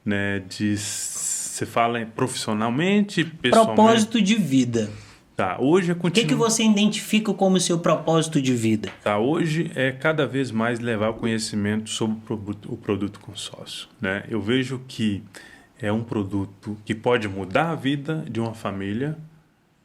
né, você fala profissionalmente, pessoalmente? Propósito de vida. Tá, hoje eu continuo... O que você identifica como seu propósito de vida? Tá, hoje é cada vez mais levar o conhecimento sobre o produto consórcio, né? Eu vejo que é um produto que pode mudar a vida de uma família,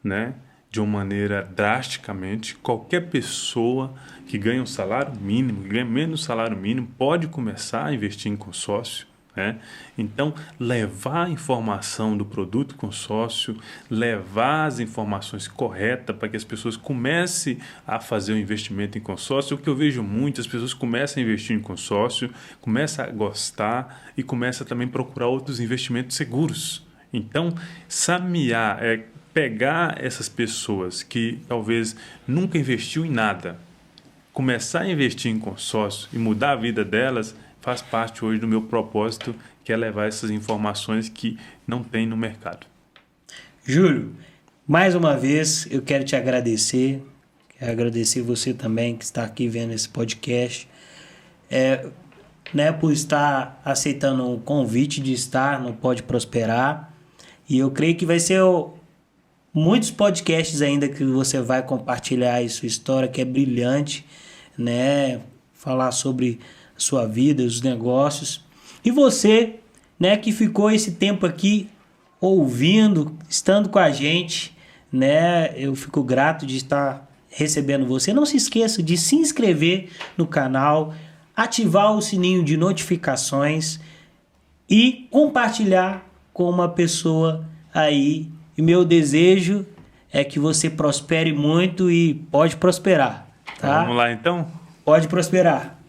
né? De uma maneira drasticamente. Qualquer pessoa que ganha um salário mínimo, que ganha menos salário mínimo, pode começar a investir em consórcio, né? Então, levar a informação do produto consórcio, levar as informações corretas para que as pessoas comecem a fazer o investimento em consórcio. O que eu vejo muito, as pessoas começam a investir em consórcio, começam a gostar e começam também a procurar outros investimentos seguros. Então, samear, pegar essas pessoas que talvez nunca investiu em nada, começar a investir em consórcio e mudar a vida delas, faz parte hoje do meu propósito, que é levar essas informações que não tem no mercado. Júlio, mais uma vez eu quero te agradecer. Quero agradecer você também que está aqui vendo esse podcast, né, por estar aceitando o convite de estar no Pode Prosperar. E eu creio que vai ser muitos podcasts ainda que você vai compartilhar aí sua história, que é brilhante, né? Falar sobre sua vida, os negócios. E você, né, que ficou esse tempo aqui ouvindo, estando com a gente, né? Eu fico grato de estar recebendo você. Não se esqueça de se inscrever no canal, ativar o sininho de notificações e compartilhar com uma pessoa aí. E meu desejo é que você prospere muito e pode prosperar, tá? Vamos lá então? Pode prosperar.